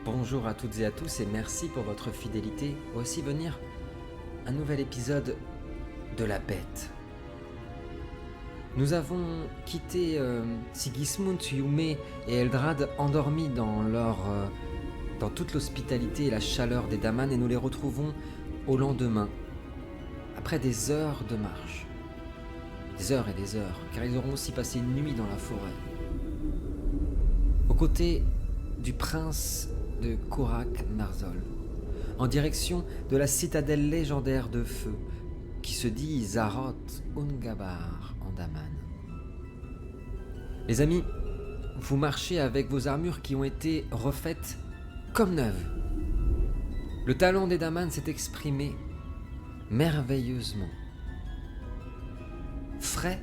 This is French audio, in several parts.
Bonjour à toutes et à tous et merci pour votre fidélité. Voici venir un nouvel épisode de La Bête. Nous avons quitté Sigismund, Yume et Eldrad endormis dans toute l'hospitalité et la chaleur des Daman et nous les retrouvons au lendemain, après des heures de marche. Des heures et des heures, car ils auront aussi passé une nuit dans la forêt. Aux côtés du prince de Korak Narzol, en direction de la citadelle légendaire de feu qui se dit Zaroth Ungabar en Daman. Les amis, vous marchez avec vos armures qui ont été refaites comme neuves. Le talent des Daman s'est exprimé merveilleusement. Frais,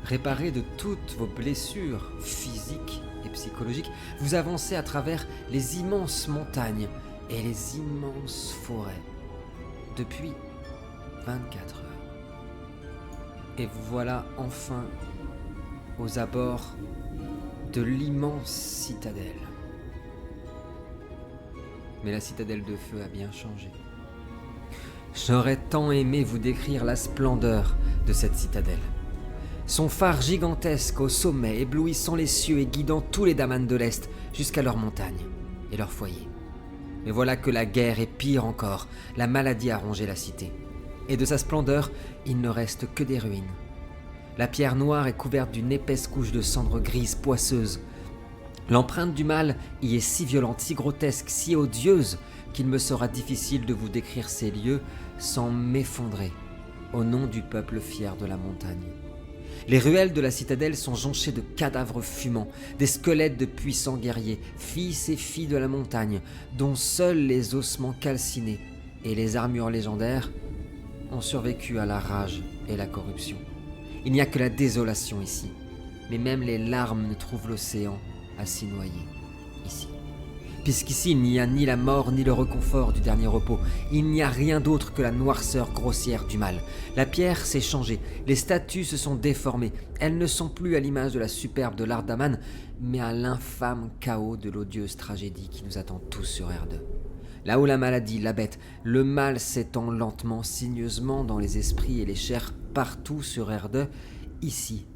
réparé de toutes vos blessures physiques et psychologiques, vous avancez à travers les immenses montagnes et les immenses forêts depuis 24 heures. Et vous voilà enfin aux abords de l'immense citadelle. Mais la citadelle de feu a bien changé. J'aurais tant aimé vous décrire la splendeur de cette citadelle. Son phare gigantesque au sommet, éblouissant les cieux et guidant tous les Daman de l'Est jusqu'à leurs montagnes et leurs foyers. Mais voilà que la guerre est pire encore, la maladie a rongé la cité. Et de sa splendeur, il ne reste que des ruines. La pierre noire est couverte d'une épaisse couche de cendres grises poisseuses. L'empreinte du mal y est si violente, si grotesque, si odieuse qu'il me sera difficile de vous décrire ces lieux sans m'effondrer au nom du peuple fier de la montagne. Les ruelles de la citadelle sont jonchées de cadavres fumants, des squelettes de puissants guerriers, fils et filles de la montagne, dont seuls les ossements calcinés et les armures légendaires ont survécu à la rage et la corruption. Il n'y a que la désolation ici, mais même les larmes ne trouvent l'océan à s'y noyer ici. Puisqu'ici il n'y a ni la mort ni le réconfort du dernier repos, il n'y a rien d'autre que la noirceur grossière du mal. La pierre s'est changée, les statues se sont déformées, elles ne sont plus à l'image de la superbe de l'art d'Aman, mais à l'infâme chaos de l'odieuse tragédie qui nous attend tous sur R2. Là où la maladie, la bête, le mal s'étend lentement, signeusement dans les esprits et les chairs partout sur R2, ici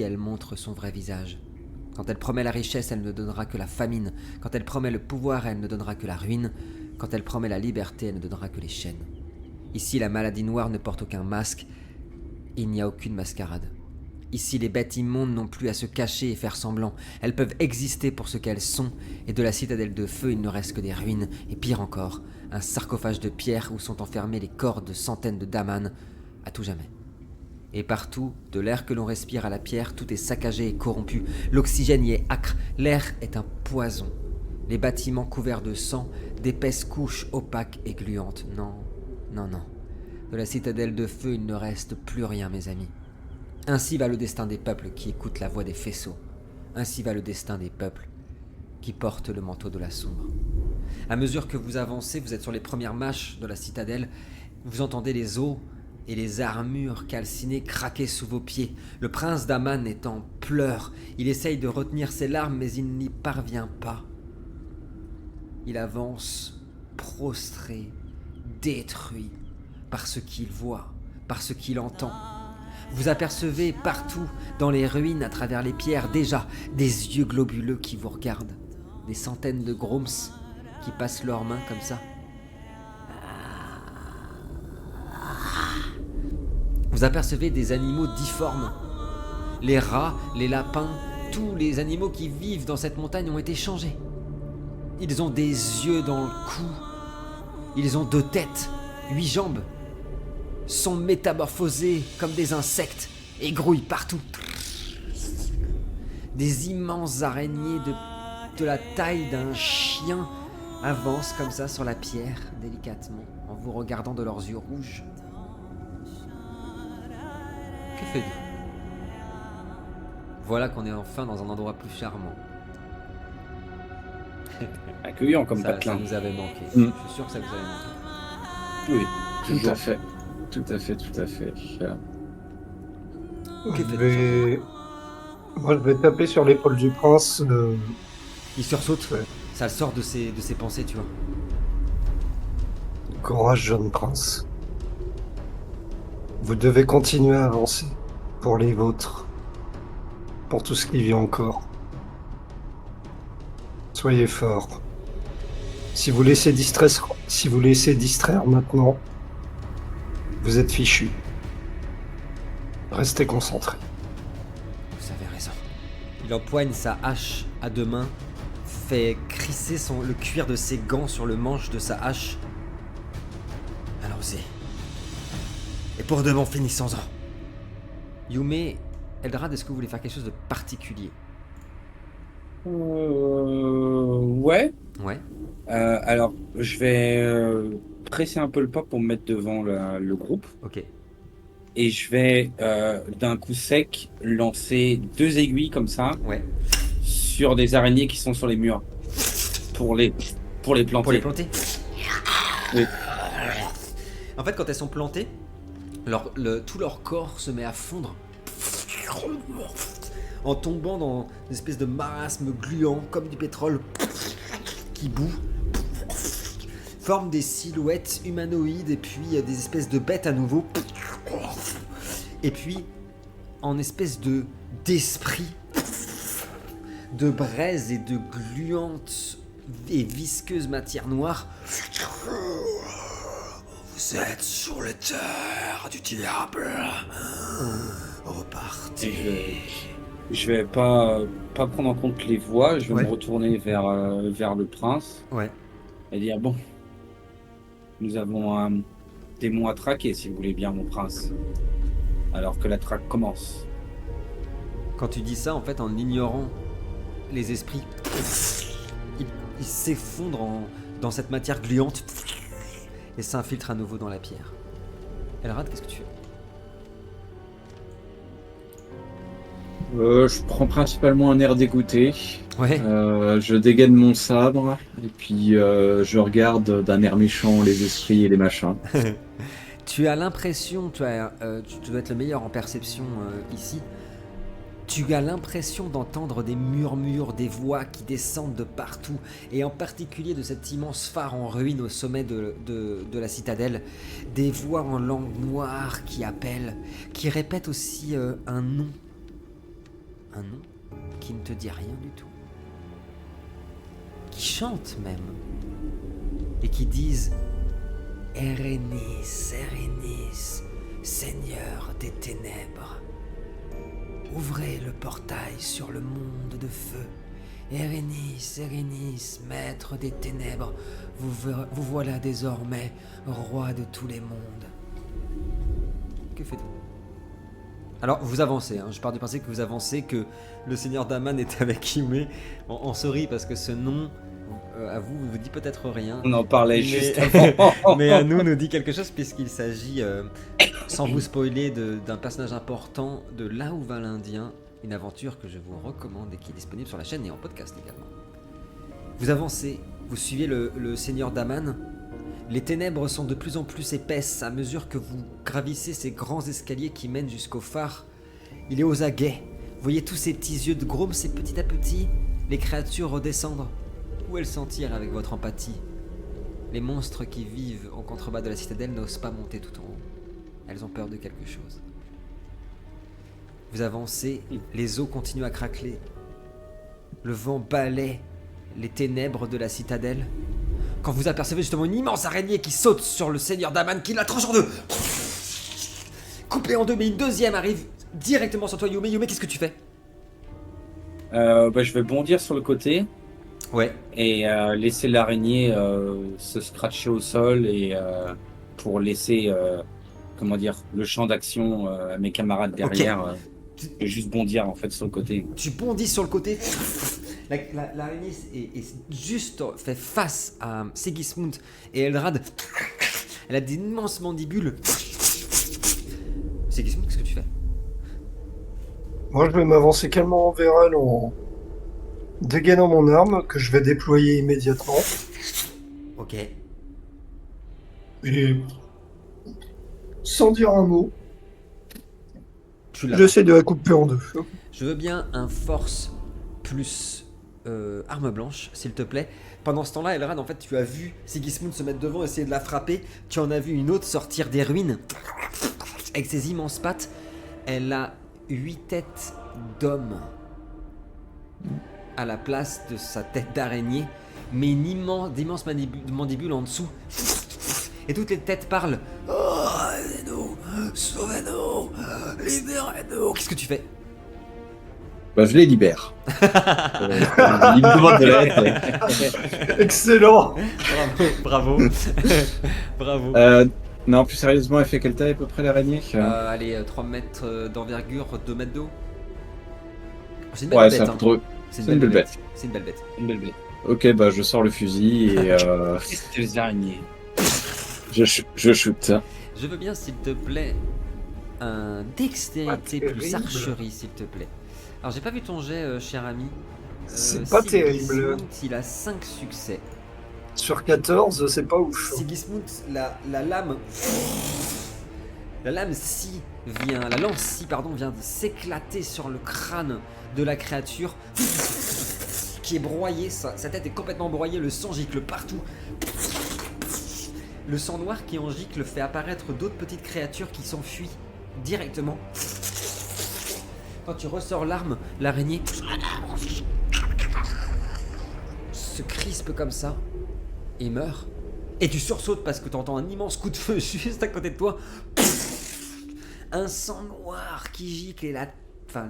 elle montre son vrai visage. Quand elle promet la richesse, elle ne donnera que la famine. Quand elle promet le pouvoir, elle ne donnera que la ruine. Quand elle promet la liberté, elle ne donnera que les chaînes. Ici, la maladie noire ne porte aucun masque. Il n'y a aucune mascarade. Ici, les bêtes immondes n'ont plus à se cacher et faire semblant. Elles peuvent exister pour ce qu'elles sont, et de la citadelle de feu, il ne reste que des ruines, et pire encore, un sarcophage de pierre où sont enfermés les corps de centaines de Daman, à tout jamais. Et partout, de l'air que l'on respire à la pierre, tout est saccagé et corrompu. L'oxygène y est âcre, l'air est un poison. Les bâtiments couverts de sang, d'épaisses couches opaques et gluantes. Non. De la citadelle de feu, il ne reste plus rien, mes amis. Ainsi va le destin des peuples qui écoutent la voix des faisceaux. Ainsi va le destin des peuples qui portent le manteau de la sombre. À mesure que vous avancez, vous êtes sur les premières marches de la citadelle, vous entendez les os et les armures calcinées craquer sous vos pieds. Le prince d'Aman est en pleurs. Il essaye de retenir ses larmes, mais il n'y parvient pas. Il avance prostré, détruit par ce qu'il voit, par ce qu'il entend. Vous apercevez partout, dans les ruines, à travers les pierres, déjà des yeux globuleux qui vous regardent. Des centaines de Grooms qui passent leurs mains comme ça. Vous apercevez des animaux difformes. Les rats, les lapins, tous les animaux qui vivent dans cette montagne ont été changés. Ils ont des yeux dans le cou. Ils ont 2 têtes, 8 jambes. Sont métamorphosés comme des insectes et grouillent partout. Des immenses araignées de la taille d'un chien avancent comme ça sur la pierre, délicatement, en vous regardant de leurs yeux rouges. Que faites-vous ? Voilà qu'on est enfin dans un endroit plus charmant. Accueillant comme Ça patelin. nous avait manqué. Mm. Je suis sûr que ça vous avait manqué. Oui, tout à fait. Tout à fait. Que Je faites-vous ? vais... Moi, je vais taper sur l'épaule du prince. Il sursaute. Ouais. Ça le sort de ses pensées, tu vois. Courage, jeune prince. Vous devez continuer à avancer. Pour les vôtres. Pour tout ce qui vit encore. Soyez fort. Si vous laissez distraire maintenant, vous êtes fichu. Restez concentrés. Vous avez raison. Il empoigne sa hache à deux mains, fait crisser le cuir de ses gants sur le manche de sa hache. Allons-y. Et pour de bon, finissons-en. Yume, Eldrad, est-ce que vous voulez faire quelque chose de particulier? Ouais. Ouais. Alors, je vais presser un peu le pas pour me mettre devant le groupe. Ok. Et je vais d'un coup sec lancer 2 aiguilles comme ça Ouais. sur des araignées qui sont sur les murs. Pour les planter. Pour les planter. Oui. En fait, quand elles sont plantées, tout leur corps se met à fondre en tombant dans une espèce de marasme gluant comme du pétrole qui bout, forme des silhouettes humanoïdes et puis des espèces de bêtes à nouveau, et puis en espèce d'esprit de braise et de gluante et visqueuse matière noire. Vous êtes sur les terres du diable. Repartez. Je vais pas prendre en compte les voix, je vais Ouais. me retourner vers le prince Ouais. et dire bon, nous avons un démon à traquer si vous voulez bien mon prince. Alors que la traque commence. Quand tu dis ça, en fait, en ignorant les esprits, ils s'effondrent dans cette matière gluante et s'infiltrent à nouveau dans la pierre. Elrad, qu'est-ce que tu fais? Je prends principalement un air dégoûté. Ouais. Je dégaine mon sabre et puis je regarde d'un air méchant les esprits et les machins. Tu as l'impression, tu dois être le meilleur en perception ici. Tu as l'impression d'entendre des murmures, des voix qui descendent de partout, et en particulier de cet immense phare en ruine au sommet de la citadelle. Des voix en langue noire qui appellent, qui répètent aussi un nom. Un nom qui ne te dit rien du tout. Qui chantent même. Et qui disent Erenis, Erenis, Seigneur des ténèbres. Ouvrez le portail sur le monde de feu. Erenis, Erenis, maître des ténèbres, vous voilà désormais roi de tous les mondes. Que faites-vous? Alors, vous avancez, hein. Je pars du principe que vous avancez, que le seigneur Daman est avec Yume. On sourit parce que ce nom, à vous dit peut-être rien. On en parlait Mais- juste avant. Mais à nous dit quelque chose puisqu'il s'agit, sans vous spoiler, d'un personnage important de Là où va l'Indien, une aventure que je vous recommande et qui est disponible sur la chaîne et en podcast également. Vous avancez, vous suivez le seigneur Daman. Les ténèbres sont de plus en plus épaisses à mesure que vous gravissez ces grands escaliers qui mènent jusqu'au phare. Il est aux aguets. Vous voyez tous ces petits yeux de Grom, c'est petit à petit les créatures redescendre. Où elles s'en tirent avec votre empathie? Les monstres qui vivent en contrebas de la citadelle n'osent pas monter tout en haut. Elles ont peur de quelque chose. Vous avancez, les eaux continuent à craqueler. Le vent balaie les ténèbres de la citadelle. Quand vous apercevez justement une immense araignée qui saute sur le seigneur Daman, qui la tranche en deux. Coupée en deux, mais une deuxième arrive directement sur toi, Yume. Yume, qu'est-ce que tu fais? Je vais bondir sur le côté Ouais. et laisser l'araignée se scratcher au sol et pour laisser le champ d'action à mes camarades derrière. Je vais juste bondir en fait sur le côté. Tu bondis sur le côté. L'araignée est juste fait face à Sigismund et Eldrad. Elle a d'immenses mandibules. Sigismund, qu'est-ce que tu fais? Moi, je vais m'avancer calmement vers elle en dégainant mon arme que je vais déployer immédiatement. Ok. Et sans dire un mot, Tu l'as. j'essaie de la couper en deux. Je veux bien un force plus arme blanche, s'il te plaît. Pendant ce temps-là, Elrond, en fait, tu as vu Sigismund se mettre devant, essayer de la frapper. Tu en as vu une autre sortir des ruines avec ses immenses pattes. Elle a 8 têtes d'homme à la place de sa tête d'araignée, mais d'immenses mandibules en dessous. Et toutes les têtes parlent. Oh, aidez-nous, sauvez-nous, libérez-nous. Qu'est-ce que tu fais? Bah, je les libère. Il me demande de l'aide. Excellent. Bravo. Bravo. Non, plus sérieusement, elle fait quelle taille à peu près l'araignée? Allez, 3 mètres d'envergure, 2 mètres d'eau. C'est une belle Ouais, bête. c'est un peu trop. C'est C'est une belle bête. C'est une belle bête. Une belle bête. Ok, bah je sors le fusil et Qu'est-ce que les araignées? je shoot. Je veux bien, s'il te plaît, un dextérité Pas plus terrible. archerie, s'il te plaît. Alors, j'ai pas vu ton jet, cher ami. C'est pas terrible. Sigismund, il a 5 succès. Sur 14, c'est pas ouf. Sigismund, la lame. La lance-scie vient de s'éclater sur le crâne de la créature qui est broyée. Sa tête est complètement broyée, le sang gicle partout. Le sang noir qui en gicle fait apparaître d'autres petites créatures qui s'enfuient directement. Quand tu ressors l'arme, l'araignée se crispe comme ça et meurt. Et tu sursautes parce que tu entends un immense coup de feu juste à côté de toi. Un sang noir qui gicle et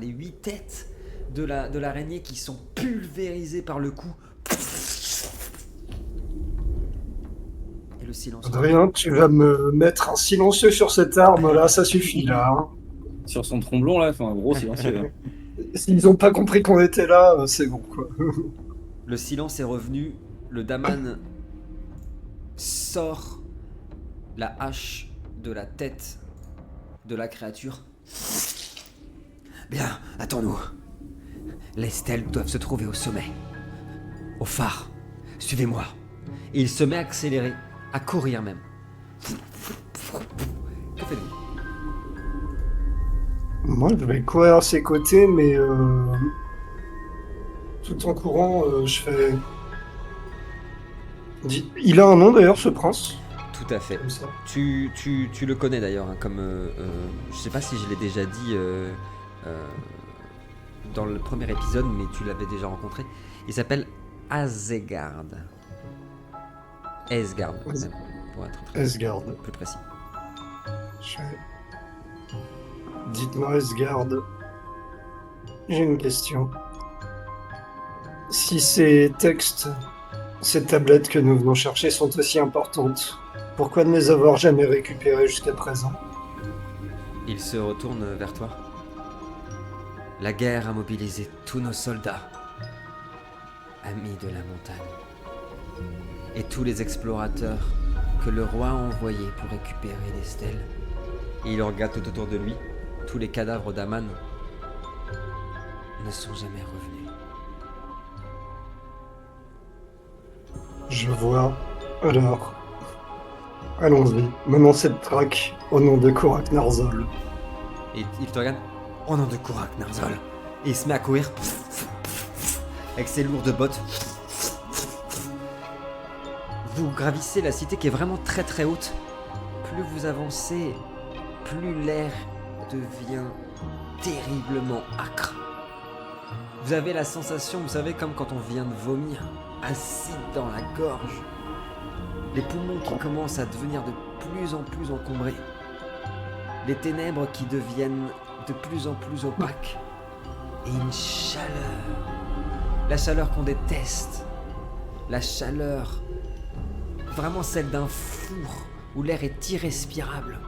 les 8 têtes de l'araignée qui sont pulvérisées par le coup. Et le silence. Adrien, tu vas me mettre un silencieux sur cette arme là, ça suffit là. Hein. Sur son tromblon, là, un gros silencieux. Hein. S'ils ont pas compris qu'on était là, c'est bon quoi. Le silence est revenu. Le daman sort la hache de la tête de la créature. Bien, attends-nous. Les stèles doivent se trouver au sommet. Au phare. Suivez-moi. Et il se met à accélérer, à courir même. Que faites-vous? Moi, je vais courir à ses côtés, mais tout en courant, je fais. Il a un nom d'ailleurs, ce prince. Tout à fait. Comme ça. Tu le connais d'ailleurs, hein, comme je sais pas si je l'ai déjà dit dans le premier épisode, mais tu l'avais déjà rencontré. Il s'appelle Asgard. Esgard, même, pour être très Esgard. plus précis. Dites-moi, Esgard, j'ai une question. Si ces textes, ces tablettes que nous venons chercher sont aussi importantes, pourquoi ne les avoir jamais récupérées jusqu'à présent? Il se retourne vers toi. La guerre a mobilisé tous nos soldats, amis de la montagne, et tous les explorateurs que le roi a envoyés pour récupérer les stèles. Et il regarde tout autour de lui. Tous les cadavres d'Aman ne sont jamais revenus. Je vois. Alors, allons-y. Menons cette traque au nom de Korak Narzol. Et il te regarde. Au nom de Korak Narzol. Et il se met à courir avec ses lourdes bottes. Vous gravissez la cité qui est vraiment très très haute. Plus vous avancez, plus l'air devient terriblement âcre. Vous avez la sensation, vous savez, comme quand on vient de vomir, acide dans la gorge. Les poumons qui commencent à devenir de plus en plus encombrés. Les ténèbres qui deviennent de plus en plus opaques. Et une chaleur. La chaleur qu'on déteste. La chaleur, vraiment celle d'un four où l'air est irrespirable.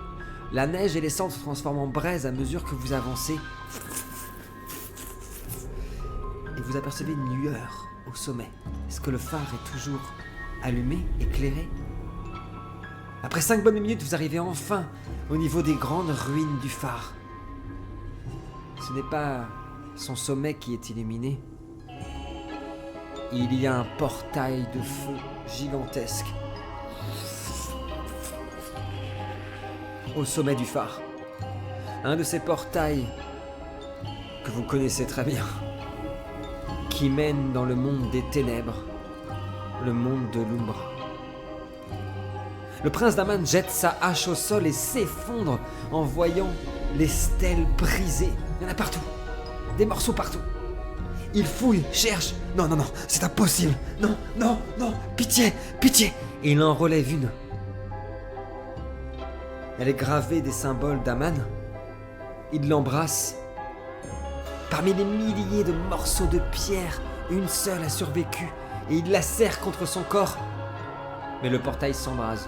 La neige et les cendres se transforment en braise à mesure que vous avancez. Et vous apercevez une lueur au sommet. Est-ce que le phare est toujours allumé, éclairé? Après 5 bonnes minutes, vous arrivez enfin au niveau des grandes ruines du phare. Ce n'est pas son sommet qui est illuminé. Il y a un portail de feu gigantesque au sommet du phare. Un de ces portails que vous connaissez très bien, qui mène dans le monde des ténèbres, le monde de l'Umbra. Le prince d'Aman jette sa hache au sol et s'effondre en voyant les stèles brisées. Il y en a partout, des morceaux partout. Il fouille, cherche. Non, c'est impossible. Non, pitié. Et il en relève une. Elle est gravée des symboles d'Aman. Il l'embrasse. Parmi les milliers de morceaux de pierre, une seule a survécu et il la serre contre son corps. Mais le portail s'embrase.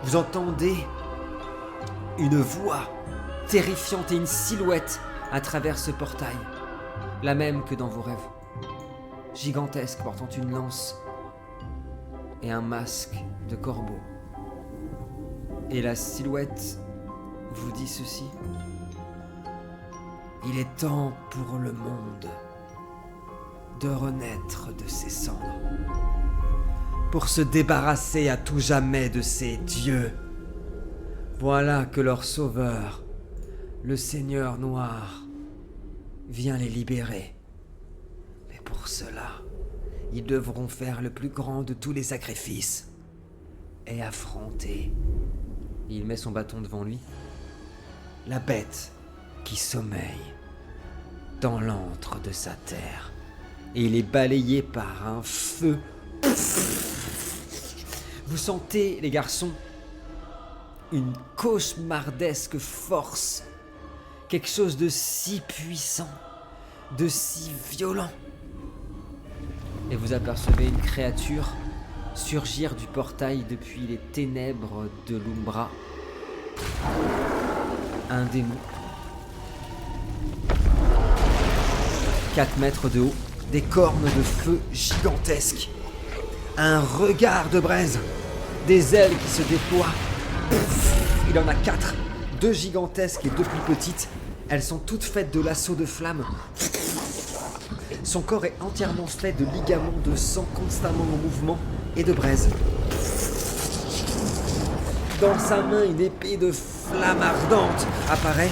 Vous entendez une voix terrifiante et une silhouette à travers ce portail, la même que dans vos rêves. Gigantesque, portant une lance et un masque de corbeau. Et la silhouette vous dit ceci. Il est temps pour le monde de renaître de ses cendres, pour se débarrasser à tout jamais de ses dieux. Voilà que leur sauveur, le Seigneur Noir, vient les libérer. Mais pour cela, ils devront faire le plus grand de tous les sacrifices et affronter. Il met son bâton devant lui. La bête qui sommeille dans l'antre de sa terre. Et il est balayé par un feu. Vous sentez, les garçons, une cauchemardesque force. Quelque chose de si puissant, de si violent. Et vous apercevez une créature surgir du portail depuis les ténèbres de l'Umbra. Un démon. 4 mètres de haut, des cornes de feu gigantesques. Un regard de braise, des ailes qui se déploient. Il en a 4, 2 gigantesques et 2 plus petites. Elles sont toutes faites de lassos de flammes. Son corps est entièrement fait de ligaments de sang constamment en mouvement et de braise. Dans sa main, une épée de flamme ardente apparaît.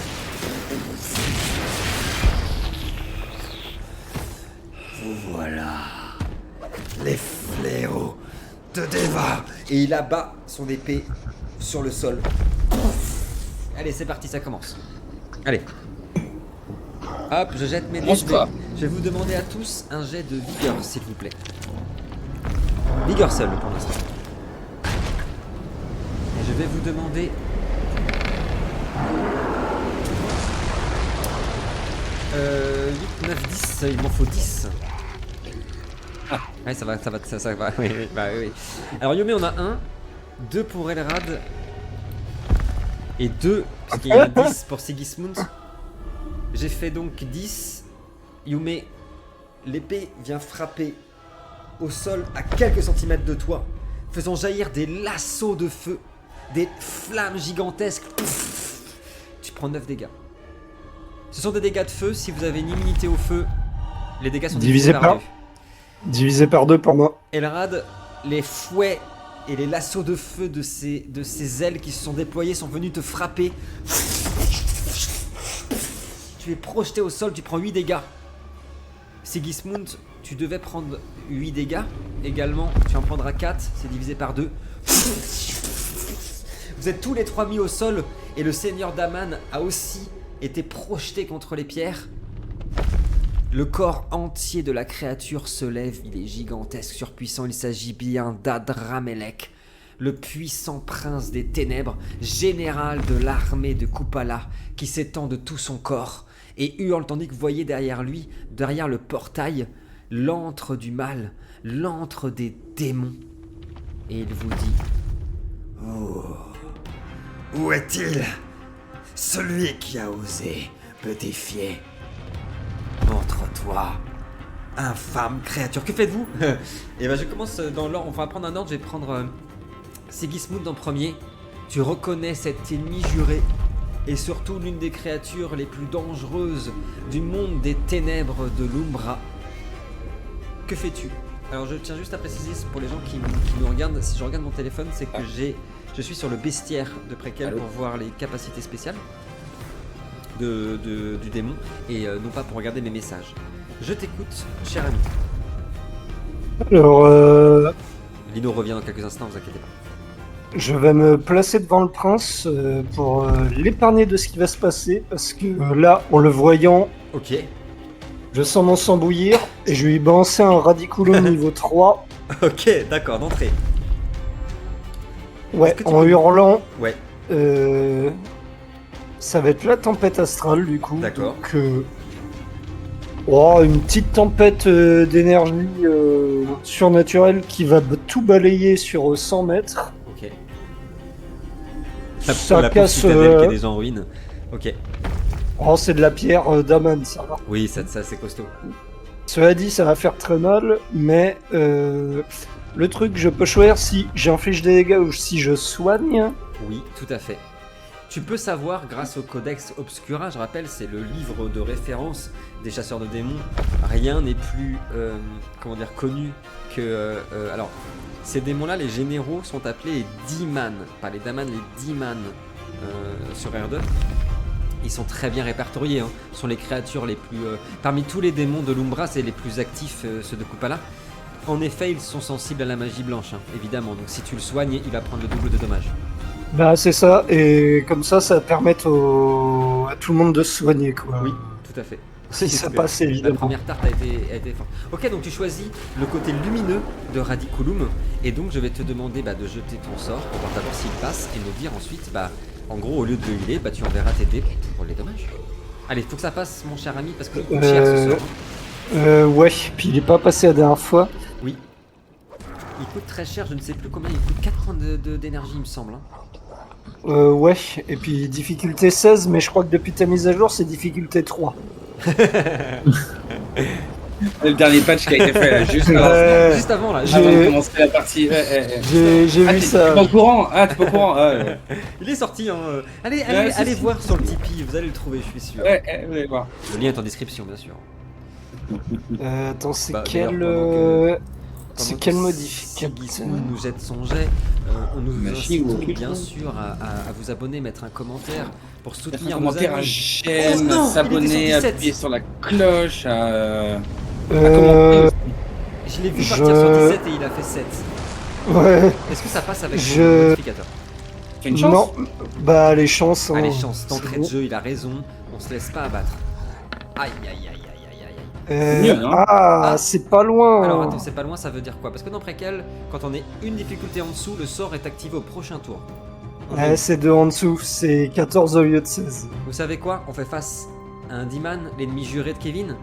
Vous voilà. Les fléaux te dévorent. Et il abat son épée sur le sol. Allez, c'est parti, ça commence. Allez. Hop, je jette mes dés. Je vais vous demander à tous un jet de vigueur, s'il vous plaît. Vigueur seul pour l'instant. Et je vais vous demander... 8, 9, 10, il m'en faut 10. Ah, ouais, ça va, oui. Alors Yomé, on a 1, 2 pour Elrad, et 2, parce qu'il y a 10 pour Sigismund. J'ai fait donc 10. Yomé, l'épée vient frapper au sol à quelques centimètres de toi, faisant jaillir des lassos de feu, des flammes gigantesques. Tu prends 9 dégâts. Ce sont des dégâts de feu. Si vous avez une immunité au feu, les dégâts sont divisés par 2. Divisé par 2 pour moi. Elrad, les fouets et les lassos de feu de ces ailes qui se sont déployées sont venus te frapper. Tu es projeté au sol, tu prends 8 dégâts. Sigismund, tu devais prendre 8 dégâts. Également, tu en prendras 4, c'est divisé par 2. Vous êtes tous les 3 mis au sol et le seigneur d'Aman a aussi été projeté contre les pierres. Le corps entier de la créature se lève, il est gigantesque, surpuissant, il s'agit bien d'Adramelech, le puissant prince des ténèbres, général de l'armée de Kupala, qui s'étend de tout son corps et hurle tandis que vous voyez derrière lui, derrière le portail, l'antre du mal, l'antre des démons. Et il vous dit: oh, où est-il? Celui qui a osé me défier. Montre-toi, infâme créature. Que faites-vous? Et ben je commence dans l'ordre, on va prendre un ordre, je vais prendre Sigismund en premier. Tu reconnais cet ennemi juré et surtout l'une des créatures les plus dangereuses du monde des ténèbres de l'Umbra. Que fais-tu? Alors je tiens juste à préciser pour les gens qui nous regardent, si je regarde mon téléphone, c'est que je suis sur le bestiaire de Préquel pour voir les capacités spéciales. du démon et non pas pour regarder mes messages. Je t'écoute, cher ami. Alors, Lino revient dans quelques instants, vous inquiétez pas. je vais me placer devant le prince pour l'épargner de ce qui va se passer, parce que là, en le voyant, Ok, je sens mon sang bouillir, et je vais lui balancer un Radiculum niveau 3. ok, d'accord, d'entrée. Ouais, Est-ce que tu en peux- hurlant. Ouais, Ça va être la tempête astrale, du coup. D'accord. Donc, une petite tempête d'énergie surnaturelle qui va tout balayer sur 100 mètres. ok. Ça la pauvre casse. citadelle qui est déjà en ruine. Ok, Oh, c'est de la pierre d'Aman, ça va. oui, ça c'est costaud. Cela dit, ça va faire très mal, mais le truc, je peux choisir si j'inflige des dégâts ou si je soigne. Oui, tout à fait. Tu peux savoir, grâce au Codex Obscura, je rappelle, c'est le livre de référence des chasseurs de démons, rien n'est plus connu que... alors, ces démons-là, les généraux, sont appelés les Diman, pas les Daman, les Diman sur R2. Ils sont très bien répertoriés, hein. Ce sont les créatures les plus... parmi tous les démons de l'Umbra, c'est les plus actifs, ceux de Kupala. En effet, ils sont sensibles à la magie blanche, hein, évidemment. Donc si tu le soignes, il va prendre le double de dommages. Bah, c'est ça, et comme ça va permettre à tout le monde de se soigner, quoi. Oui, tout à fait. Si ça que passe, La évidemment. première tarte a été forte. Ok, donc tu choisis le côté lumineux de Radiculum, et donc je vais te demander de jeter ton sort pour voir d'abord s'il passe, et me dire ensuite, en gros, au lieu de le healer, tu enverras tes dés pour les dommages. Allez, faut que ça passe, mon cher ami, parce que il coûte cher ce sort. Ouais, puis il est pas passé la dernière fois. Oui. Il coûte très cher, je ne sais plus combien, il coûte 4 points d'énergie, il me semble. Hein. Ouais, et puis difficulté 16, mais je crois que depuis ta mise à jour, c'est difficulté 3. Le dernier patch qui a été fait là, juste Juste avant, là. j'ai- avant de commencer la partie. J'ai Ah, vu t'es ça. pas au courant? Ah, t'es pas au courant? Il est sorti, hein. Allez, Ouais, si, allez si. voir sur le Tipeee, vous allez le trouver, je suis sûr. Vous allez voir. Le lien est en description, bien sûr. Attends, c'est Bah, quel. d'ailleurs, C'est Pendant quel que modificateur Sigismund nous jette son jet, on nous Magie incite ou aucune bien chose. sûr à vous abonner, mettre un commentaire pour Mettre un soutenir nos commentaire, un amis. j'aime, Oh non, s'abonner, il était sur 17. appuyer sur la cloche, à Euh, commenter aussi. Je l'ai vu Je- partir sur 17 et il a fait 7. Ouais, Est-ce que ça passe avec Je- le modificateur? T'as une chance? non, bah les chances. Allez, hein. chance, d'entrée C'est de bon. jeu, il a raison, on se laisse pas abattre. Aïe aïe aïe aïe aïe aïe aïe. mieux, hein. Ah, c'est pas loin. Alors attends, c'est pas loin, ça veut dire quoi? Parce que dans Préquel, quand on est une difficulté en dessous, le sort est activé au prochain tour. Ouais, c'est deux en dessous, c'est 14 au lieu de 16. Vous savez quoi? On fait face à un Diman, l'ennemi juré de Kevin.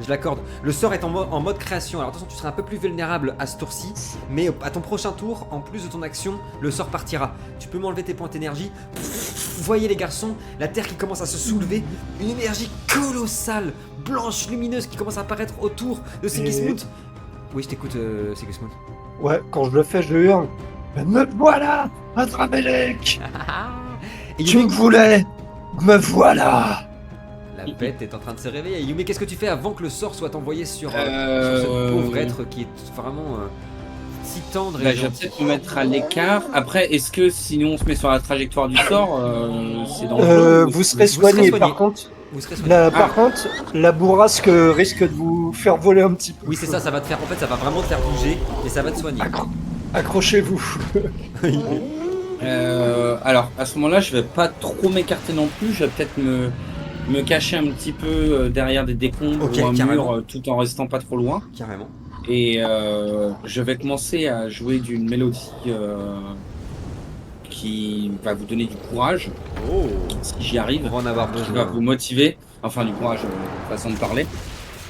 Je l'accorde. Le sort est en mode création. Alors attention, tu seras un peu plus vulnérable à ce tour-ci. Mais à ton prochain tour, en plus de ton action, le sort partira. Tu peux m'enlever tes points d'énergie. Vous voyez les garçons, la terre qui commence à se soulever. Une énergie colossale, blanche, lumineuse qui commence à apparaître autour de Sigismund. Oui, je t'écoute, Sigismund. Ouais, quand je le fais, je hurle. Mais me voilà, Adramelech. Et Tu Yumi, me voulais, me voilà. la bête est en train de se réveiller. Yumi, qu'est-ce que tu fais avant que le sort soit envoyé sur ce pauvre être qui est vraiment si tendre et Bah, je vais gentil? peut-être me mettre à l'écart. Après, est-ce que sinon on se met sur la trajectoire du sort, c'est dangereux? Vous serez serez soigné. soigné. Par contre, Vous serez soigné. par contre, la bourrasque risque de vous faire voler un petit peu. Oui, c'est ça, ça va te faire. En fait, ça va vraiment te faire bouger et ça va te soigner. Accrochez-vous. Alors, à ce moment-là, je vais pas trop m'écarter non plus. Je vais peut-être me cacher un petit peu derrière des décombres Ok, ou un carrément. mur, tout en restant pas trop loin. Carrément. Et je vais commencer à jouer d'une mélodie qui va vous donner du courage, Oh, si j'y arrive, on va en avoir qui va besoin. vous motiver. Enfin, du courage, façon de parler.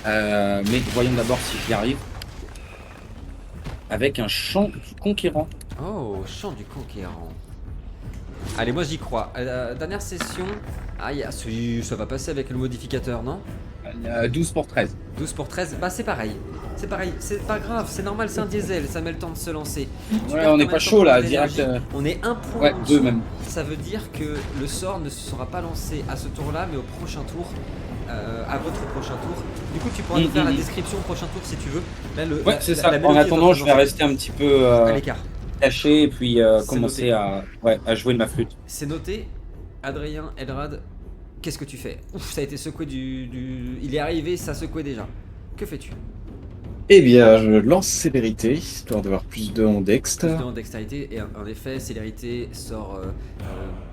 Mais voyons d'abord si j'y arrive. Avec un chant du conquérant. Oh, chant du conquérant. Allez, moi j'y crois. Dernière session. Aïe, ça va passer avec le modificateur, non? 12 pour 13. 12 pour 13, bah c'est pareil. C'est pareil, c'est pas grave, c'est normal, c'est un diesel, ça met le temps de se lancer. Tu Ouais, perds on n'est quand pas même chaud ton là, point direct. d'énergie. On est un point Ouais, en 2 dessous. même. Ça veut dire que le sort ne se sera pas lancé à ce tour-là, mais au prochain tour, à votre prochain tour. Du coup, tu pourras nous faire la description au prochain tour si tu veux. Là, Ouais, c'est ça. mélodie En est attendant, train je de vais lancer. rester un petit peu À l'écart. caché et puis C'est commencer noté. à jouer de ma flûte. C'est noté. Adrien, Elrad, qu'est-ce que tu fais? Ouf, ça a été secoué Il est arrivé, ça secouait déjà. Que fais-tu? Eh bien, je lance célérité, histoire d'avoir plus de en dext. Plus de dextérité, et en effet, célérité sort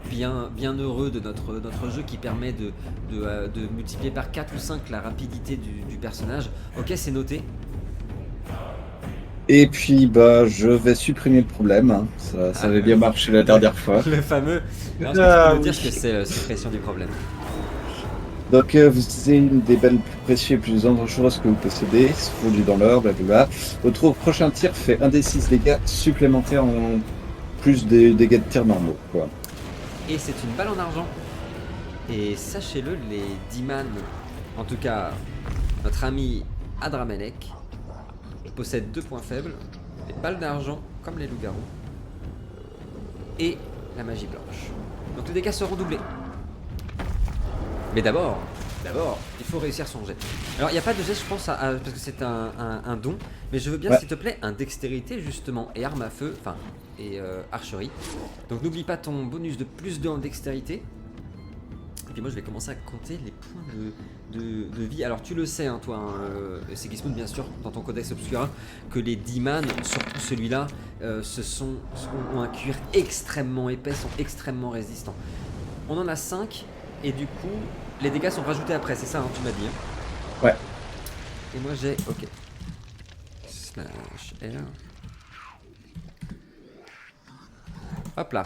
bien heureux de notre jeu qui permet de multiplier par 4 ou 5 la rapidité du personnage. Ok, c'est noté. Et puis, bah, je vais supprimer le problème. Hein. Ça avait bien marché la dernière fois. Le fameux. Alors, est-ce que tu peux nous dire ce que c'est la suppression du problème? Donc, vous utilisez une des balles plus précieuses et plus dangereuses que vous possédez, fondue dans l'or, blablabla. Votre prochain tir fait 1d6 dégâts supplémentaires en plus des dégâts de tir normaux, quoi. Et c'est une balle en argent. Et sachez-le, les Diman, en tout cas notre ami Adramelech, possède 2 points faibles, les balles d'argent comme les loups-garous, et la magie blanche. Donc les dégâts seront doublés. Mais d'abord, il faut réussir son jet. Alors il n'y a pas de jet, je pense, parce que c'est un don, mais je veux bien, s'il te plaît, un dextérité justement, et arme à feu, enfin, et archerie. Donc n'oublie pas ton bonus de plus 2 en dextérité. Et puis moi je vais commencer à compter les points de vie. Alors tu le sais, hein, toi, hein, Sigismund, bien sûr, dans ton codex obscura, que les Diman, surtout celui-là, ont un cuir extrêmement épais, sont extrêmement résistants. On en a 5, et du coup, les dégâts sont rajoutés après, c'est ça, hein, tu m'as dit. Hein. Ouais. Et moi j'ai, ok. Slash R. Hop là.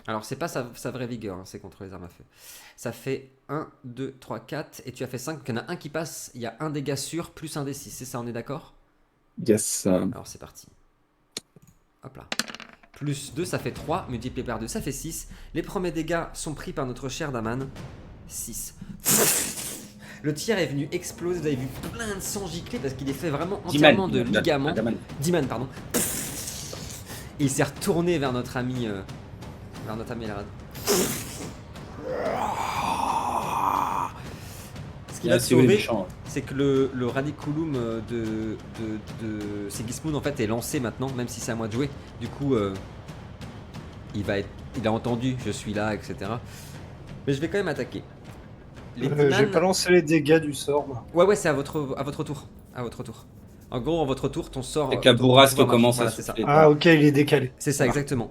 Alors c'est pas sa vraie vigueur, hein, c'est contre les armes à feu. Ça fait 1, 2, 3, 4, et tu as fait 5, il y en a un qui passe, il y a un dégât sûr, plus un D6, c'est ça, on est d'accord? Yes. Alors c'est parti. Hop là. Plus 2, ça fait 3, multiplié par 2, ça fait 6. Les premiers dégâts sont pris par notre cher Daman. 6. Le tir est venu exploser, vous avez vu plein de sang gicler parce qu'il est fait vraiment entièrement de ligaments. Diman, pardon. Et il s'est retourné vers notre ami Larad. Ce qu'il a sauvé, c'est que le Radiculum de Sigismund en fait est lancé maintenant, même si c'est à moi de jouer. Du coup, il a entendu, je suis là, etc. Mais je vais quand même attaquer. J'ai pas lancé les dégâts du sort. Moi. Ouais, c'est à votre tour. À votre tour. En gros, à votre tour, ton sort. Avec la bourrasque commence à souffler. Ah, ok, il est décalé. C'est ça, exactement.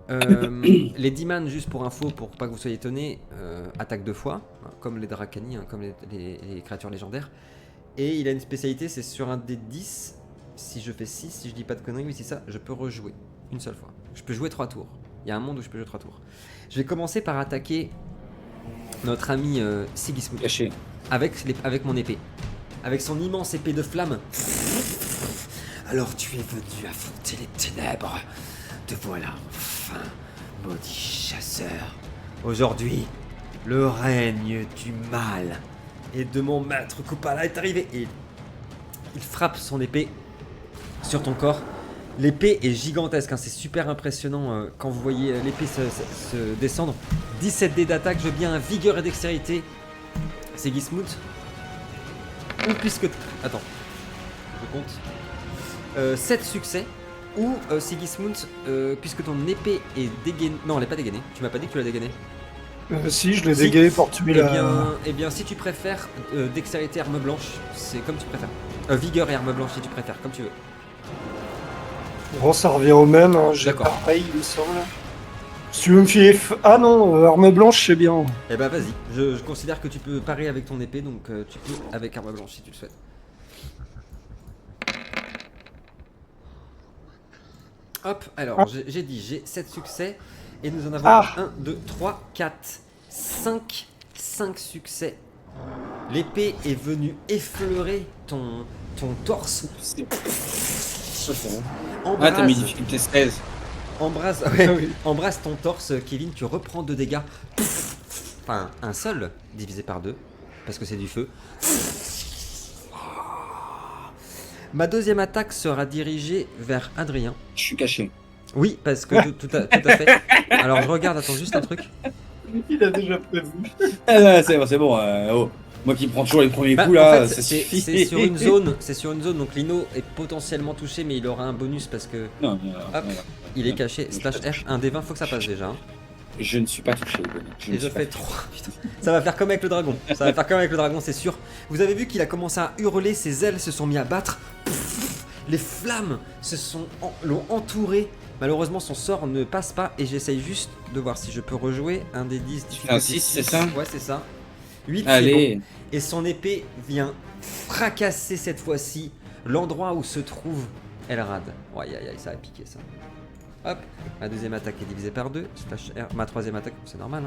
Les Diman, juste pour info, pour pas que vous soyez étonnés, attaquent 2 fois, comme les Dracani, hein, comme les créatures légendaires. Et il a une spécialité, c'est sur un des 10. Si je fais 6, si je dis pas de conneries, oui, c'est ça, je peux rejouer une seule fois. Je peux jouer 3 tours. Il y a un monde où je peux jouer 3 tours. Je vais commencer par attaquer notre ami Sigismund. Caché. Avec mon épée. Avec son immense épée de flamme. Alors tu es venu affronter les ténèbres. Te voilà enfin, maudit chasseur. Aujourd'hui, le règne du mal et de mon maître Kupala est arrivé. Et il frappe son épée sur ton corps. L'épée est gigantesque, hein, c'est super impressionnant quand vous voyez l'épée se descendre. 17 dés d'attaque, je veux bien vigueur et dextérité. Sigismund. Ou puisque... Attends, je compte. 7 succès. Ou Sigismund, puisque ton épée est dégainée... Non, elle n'est pas dégainée. Tu m'as pas dit que tu l'as dégainée. Si, je l'ai dégainé pour tuer Eh bien, si tu préfères dextérité arme blanche, c'est comme tu préfères. Vigueur et arme blanche si tu préfères, comme tu veux. Bon, ça revient au même, hein. J'ai D'accord. pareil, il me semble. Si tu veux me filer... Ah non, arme blanche, c'est bien. Eh bah vas-y, je considère que tu peux parer avec ton épée, donc tu peux avec arme blanche si tu le souhaites. Hop, alors j'ai dit, j'ai 7 succès, et nous en avons 1, 2, 3, 4, 5 succès. L'épée est venue effleurer ton torse. Ah, t'as mis difficulté 16. Embrasse ton torse, Kevin, tu reprends 2 dégâts. Enfin, un seul, divisé par 2, parce que c'est du feu. Ma deuxième attaque sera dirigée vers Adrien. Je suis caché. Oui, parce que tout à fait. Alors je regarde, attends juste un truc. Il a déjà prévu. Ah, c'est bon. Oh. Moi qui prends toujours les premiers coups là, en fait, ça suffit. c'est sur une zone, donc Lino est potentiellement touché, mais il aura un bonus parce que Non, hop, il est caché. Slash R, un des 20, faut que ça passe déjà. Hein. Je ne suis pas touché. Et je fais 3. Putain. Ça va faire comme avec le dragon. Ça va faire comme avec le dragon, c'est sûr. Vous avez vu qu'il a commencé à hurler, ses ailes se sont mis à battre. Les flammes l'ont entouré. Malheureusement, son sort ne passe pas. Et j'essaye juste de voir si je peux rejouer un des 10. Un 6, c'est ça? Ouais, c'est ça. 8, Allez. bon. Et son épée vient fracasser cette fois-ci l'endroit où se trouve Elrad. Oh, aïe, aïe, aïe, ça a piqué ça. Hop, ma deuxième attaque est divisée par 2. Ma troisième attaque, c'est normal.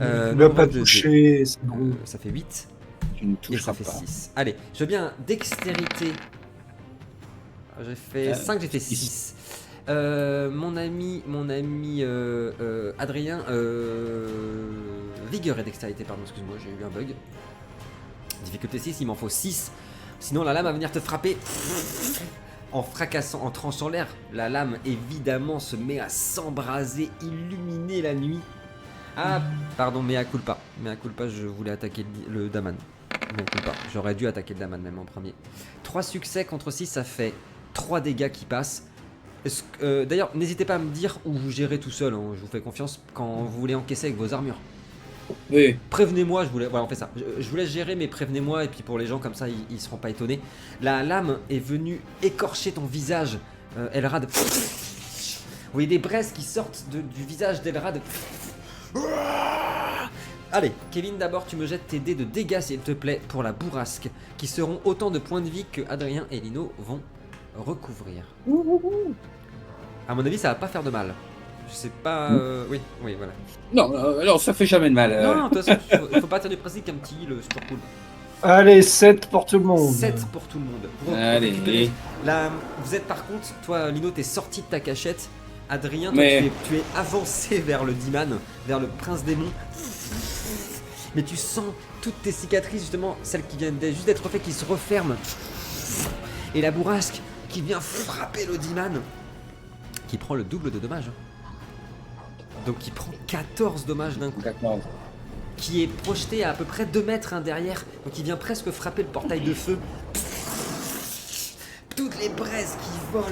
Hein. Il va pas toucher, c'est bon. Ça fait 8. Tu ne Et toucheras ça fait pas. 6. Allez, je veux bien dextérité. J'ai fait 5, j'ai fait 6. Mon ami Adrien, vigueur et dextérité, pardon, excuse-moi, j'ai eu un bug. Difficulté 6, il m'en faut 6. Sinon la lame va venir te frapper. En fracassant, en tranchant l'air, la lame évidemment se met à s'embraser, illuminer la nuit. Ah, pardon, mea culpa, je voulais attaquer le Daman. Mea culpa, j'aurais dû attaquer le Daman même en premier. 3 succès contre 6, ça fait 3 dégâts qui passent. D'ailleurs, n'hésitez pas à me dire où vous gérez tout seul, hein, je vous fais confiance quand vous voulez encaisser avec vos armures. Oui. Prévenez-moi, voilà, on fait ça. Je vous laisse gérer, mais prévenez-moi, et puis pour les gens comme ça, ils seront pas étonnés. La lame est venue écorcher ton visage, Elrad. Vous voyez des braises qui sortent du visage d'Elrad. Allez, Kevin, d'abord, tu me jettes tes dés de dégâts, s'il te plaît, pour la bourrasque, qui seront autant de points de vie que Adrien et Lino vont recouvrir. À mon avis, ça va pas faire de mal. Je sais pas. Oui, voilà. Non, ça fait jamais de mal. Non, de toute façon, il faut pas tenir du principe qu'un petit heal, c'est toujours cool. Allez, 7 pour tout le monde. 7 pour tout le monde. Allez. Là, vous êtes par contre, toi, Lino, t'es sorti de ta cachette. Adrien, toi, Mais- tu es avancé vers le Diman, vers le prince démon. Mais tu sens toutes tes cicatrices, justement, celles qui viennent juste d'être faites, qui se referment. Et la bourrasque qui vient frapper le Diman, qui prend le double de dommages. Donc il prend 14 dommages d'un coup. Complètement. Qui est projeté à peu près 2 mètres derrière. Donc il vient presque frapper le portail de feu. Toutes les braises qui volent.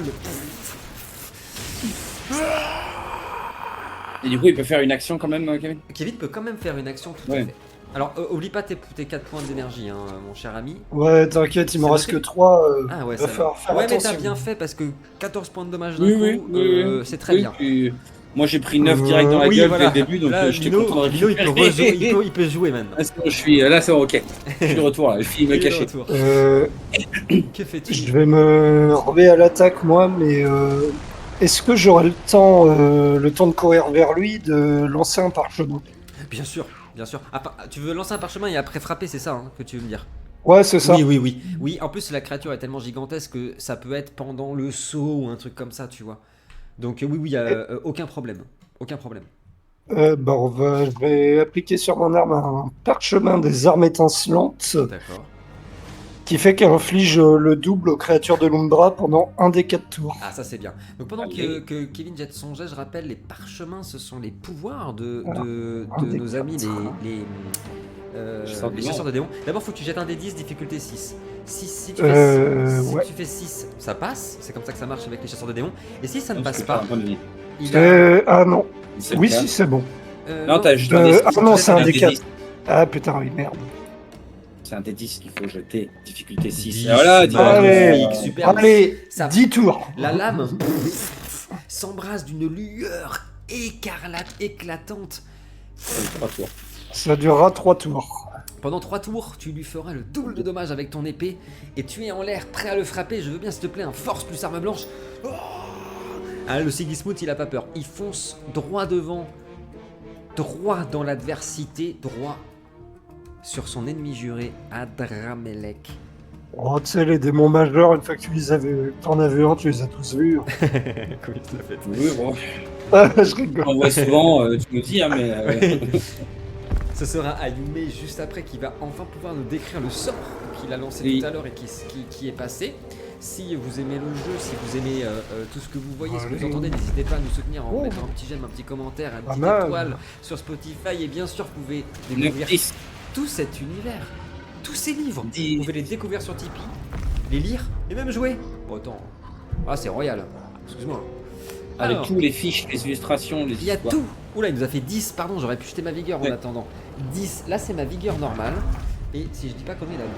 Et du coup, il peut faire une action quand même, Kevin? Kevin peut quand même faire une action tout à Ouais. fait. Alors oublie pas tes 4 points d'énergie, hein, mon cher ami. Ouais, t'inquiète, il me C'est reste noté. que 3. Ah ouais, va ça falloir faire ouais, mais attention. t'as bien fait parce que 14 points de dommage d'un Oui, coup, oui. c'est très Oui, bien. puis moi, j'ai pris 9 direct dans la Oui, gueule voilà. dès le début, donc Là, j'étais Lino, content de Lino, il peut récupérer. rejouer, il peut jouer maintenant. Là, c'est bon, là, c'est bon, ok. Je suis de retour, là. Je finis me Il est de cacher. retour. Euh, Que fais-tu? je vais me remettre à l'attaque, moi, mais est-ce que j'aurai le temps de courir vers lui, de lancer un parchemin? Bien sûr, bien sûr. Tu veux lancer un parchemin et après frapper, c'est ça hein, que tu veux me dire? Ouais, c'est ça. Oui. Oui, en plus la créature est tellement gigantesque que ça peut être pendant le saut ou un truc comme ça, tu vois. Donc oui, aucun problème. Aucun problème. Je vais appliquer sur mon arme un parchemin des armes étincelantes D'accord. qui fait qu'elle inflige le double aux créatures de l'Umbra pendant un des 4 tours. Ah, ça c'est bien. Donc pendant Allez. que Kevin jette son jet, je rappelle, les parchemins, ce sont les pouvoirs de Un des nos amis, Chasseurs de les démons. chasseurs de démons. D'abord, faut que tu jettes un des 10, difficulté 6. Si tu Ouais. fais 6, ça passe. C'est comme ça que ça marche avec les chasseurs de démons. Et si ça ne Parce passe que pas, t'as un point de vie. il a... Ah non, C'est le oui, cas. si, c'est bon. Non, t'as juste un Ah D6. non, c'est un des des 4. Ah putain, oui, merde. C'est un D10 qu'il faut jeter. Difficulté 6. 10, Et voilà, Allez. magnifique, super. Allez, Ça- 10 tours. La lame s'embrase d'une lueur écarlate, éclatante. 3 tours. Ça durera 3 tours. Pendant 3 tours, tu lui feras le double de dommages avec ton épée et tu es en l'air prêt à le frapper. Je veux bien, s'il te plaît, un force plus arme blanche. Oh ah, le Sigismund, il a pas peur. Il fonce droit devant, droit dans l'adversité, droit sur son ennemi juré, Adramelech. Oh, tu sais, les démons majeurs, une fois que t'en as vu un, tu les as tous vus. Comment il l'a fait? Oui, bon. Ah, je rigole. On voit souvent, tu nous dis, hein, mais. Ce sera Ayume juste après qui va enfin pouvoir nous décrire le sort qu'il a lancé Oui. tout à l'heure et qui est passé. Si vous aimez le jeu, si vous aimez tout ce que vous voyez, ce que vous Allez. entendez, n'hésitez pas à nous soutenir en Oh. mettant un petit j'aime, un petit commentaire, un Pas petit mal. étoile sur Spotify. Et bien sûr, vous pouvez découvrir 9-10. tout cet univers, tous ces livres. Dix. Vous pouvez les découvrir sur Tipeee, les lire et même jouer. Bon, attends, ah, c'est royal, excuse-moi. Avec Alors. tous les fiches, les illustrations, les Il y a histoires. tout, Oula, il nous a fait 10, pardon, j'aurais pu jeter ma vigueur en attendant. 10, là c'est ma vigueur normale. Et si je dis pas combien il a 12.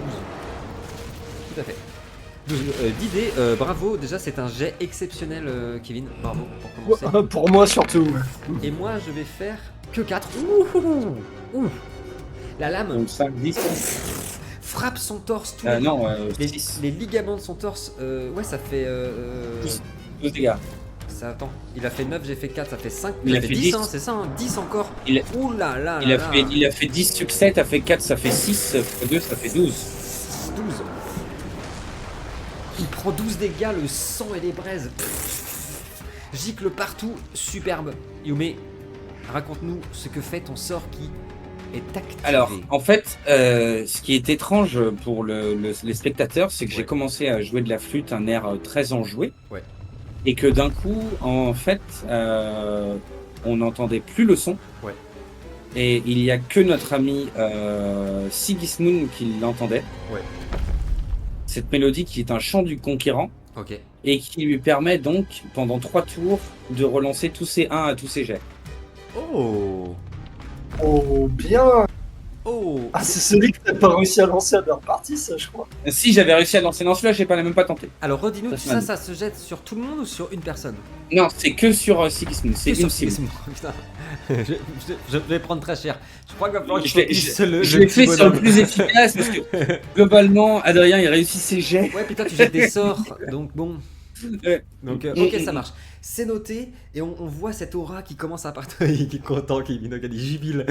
Tout à fait. 10 dés, bravo, déjà c'est un jet exceptionnel Kevin, bravo pour commencer. Pour moi surtout. Et moi je vais faire que 4. Ouh. La lame Donc 5, 10. frappe son torse, tous Non, les, 6. les ligaments de son torse, ouais ça fait... 12 dégâts. Ça, attends, il a fait 9, j'ai fait 4, ça fait 5, Il ça a fait fait 10, 10. hein, c'est ça, hein, 10 encore. Il a- Ouh là là Il là a, là. fait, il a fait 10 succès, t'as fait 4, ça fait 6, fois 2, ça fait 12. 12. Il prend 12 dégâts, le sang et les braises. Gicle partout, superbe. Yume, raconte-nous ce que fait ton sort qui est activé. Alors, en fait, ce qui est étrange pour les spectateurs, c'est que j'ai Ouais. commencé à jouer de la flûte, un air très enjoué. Ouais. Et que d'un coup, en fait, on n'entendait plus le son. Ouais. Et il n'y a que notre ami Sigismund qui l'entendait. Ouais. Cette mélodie qui est un chant du conquérant Ok. et qui lui permet donc, pendant 3 tours, de relancer tous ses 1 à tous ses jets. Oh. Oh, bien. Oh. Ah, c'est celui que t'as pas réussi à lancer à leur partie, ça, je crois. Si j'avais réussi à lancer dans celui-là, j'ai même pas tenté. Alors redis-nous, Ça, ça, c'est ça se jette sur tout le monde ou sur une personne? Non, c'est que sur Sigismund, c'est Que une sur cible. Putain. Je vais prendre très cher. Je crois qu'il va falloir que Je l'ai- focus le Je l'ai petit fait sur le bonhomme. plus efficace parce que globalement, Adrien il réussit ses jets. Ouais, putain, tu jettes des sorts, donc bon. Ouais. Donc, ok, ça marche. C'est noté, et on voit cette aura qui commence à partir. Il est content, Kevin, donc il jubile.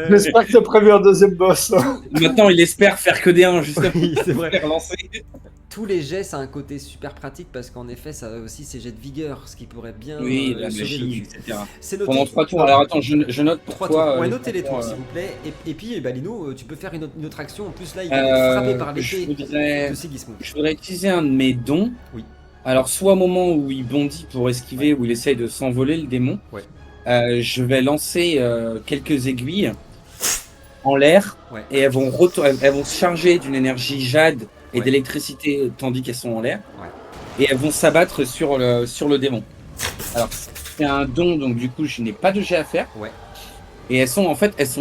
J'espère que t'as prévu un deuxième boss. Hein. Maintenant, il espère faire que des 1 justement. Oui, c'est vrai. Faire lancer. Tous les jets, ça a un côté super pratique parce qu'en effet, ça a aussi ses jets de vigueur, ce qui pourrait bien Oui, la sauver le magie, cul. etc. C'est noté. Pendant 3 tours. Alors attends, je note pour 3 toi. tours. Ouais, les notez les 3 tours, s'il vous plaît. Et puis, bah, Lino, tu peux faire une autre action. En plus, là, il va être frappé par je l'épée voudrais, de Sigismund. je voudrais utiliser un de mes dons. Oui. Alors, soit au moment où il bondit pour esquiver, où il essaye de s'envoler le démon, Ouais. je vais lancer quelques aiguilles en l'air Ouais. et elles vont se charger d'une énergie jade et Ouais. d'électricité tandis qu'elles sont en l'air. Ouais. Et elles vont s'abattre sur le démon. Alors, c'est un don, donc du coup, je n'ai pas de jet à faire. Ouais. Et elles sont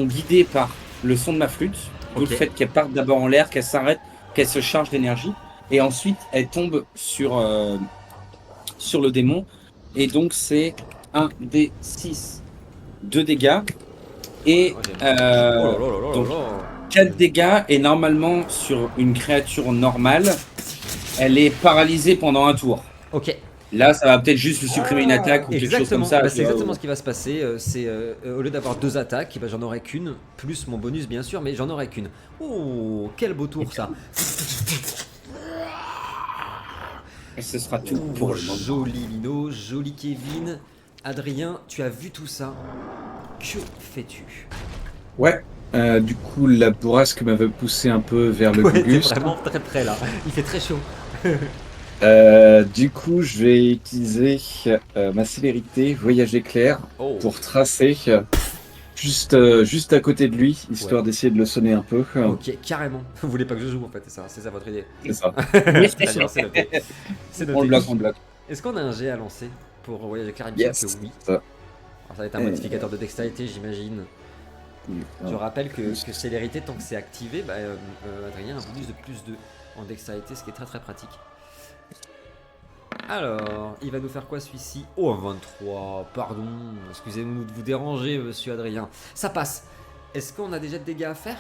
guidées par le son de ma flûte, d'où Ok. le fait qu'elles partent d'abord en l'air, qu'elles s'arrêtent, qu'elles se chargent d'énergie. Et ensuite, elles tombent sur le démon. Et donc, c'est 1 des 6, 2 dégâts. Et Oh là là là donc, là. 4 dégâts. Et normalement, sur une créature normale, elle est paralysée pendant un tour. Ok. Là, ça va peut-être juste lui supprimer une attaque ou quelque chose Exactement, comme ça. bah, tu c'est vois, exactement ce qui va se passer. C'est au lieu d'avoir 2 attaques, bah, j'en aurai qu'une, plus mon bonus bien sûr, mais j'en aurai qu'une. Oh, quel beau tour ça. Et ce sera tout Oh, pour le moment. joli Lino, joli Kevin. Adrien, tu as vu tout ça. Que fais-tu? Ouais. Du coup, la bourrasque m'avait poussé un peu vers le Ouais, t'es Gugus. vraiment très près là. Il fait très chaud. Du coup, je vais utiliser ma célérité, voyage éclair, Oh. pour tracer juste à côté de lui, histoire d'essayer de le sonner un peu. Ok, carrément. Vous voulez pas que je joue en fait, c'est ça votre idée. C'est ça. Très bien, c'est noté. C'est On le noté. bloque, on le bloque. Est-ce qu'on a un jet à lancer pour Voyage éclair? Il me Yes. semble que oui. Ça. Alors, ça va être un modificateur de dextérité, j'imagine. Je rappelle que célérité, tant que c'est activé, bah, Adrien a un bonus de plus 2 en dextérité, ce qui est très très pratique. Alors, il va nous faire quoi celui-ci? Oh, un 23, pardon, excusez-nous de vous déranger, monsieur Adrien. Ça passe. Est-ce qu'on a des jets de dégâts à faire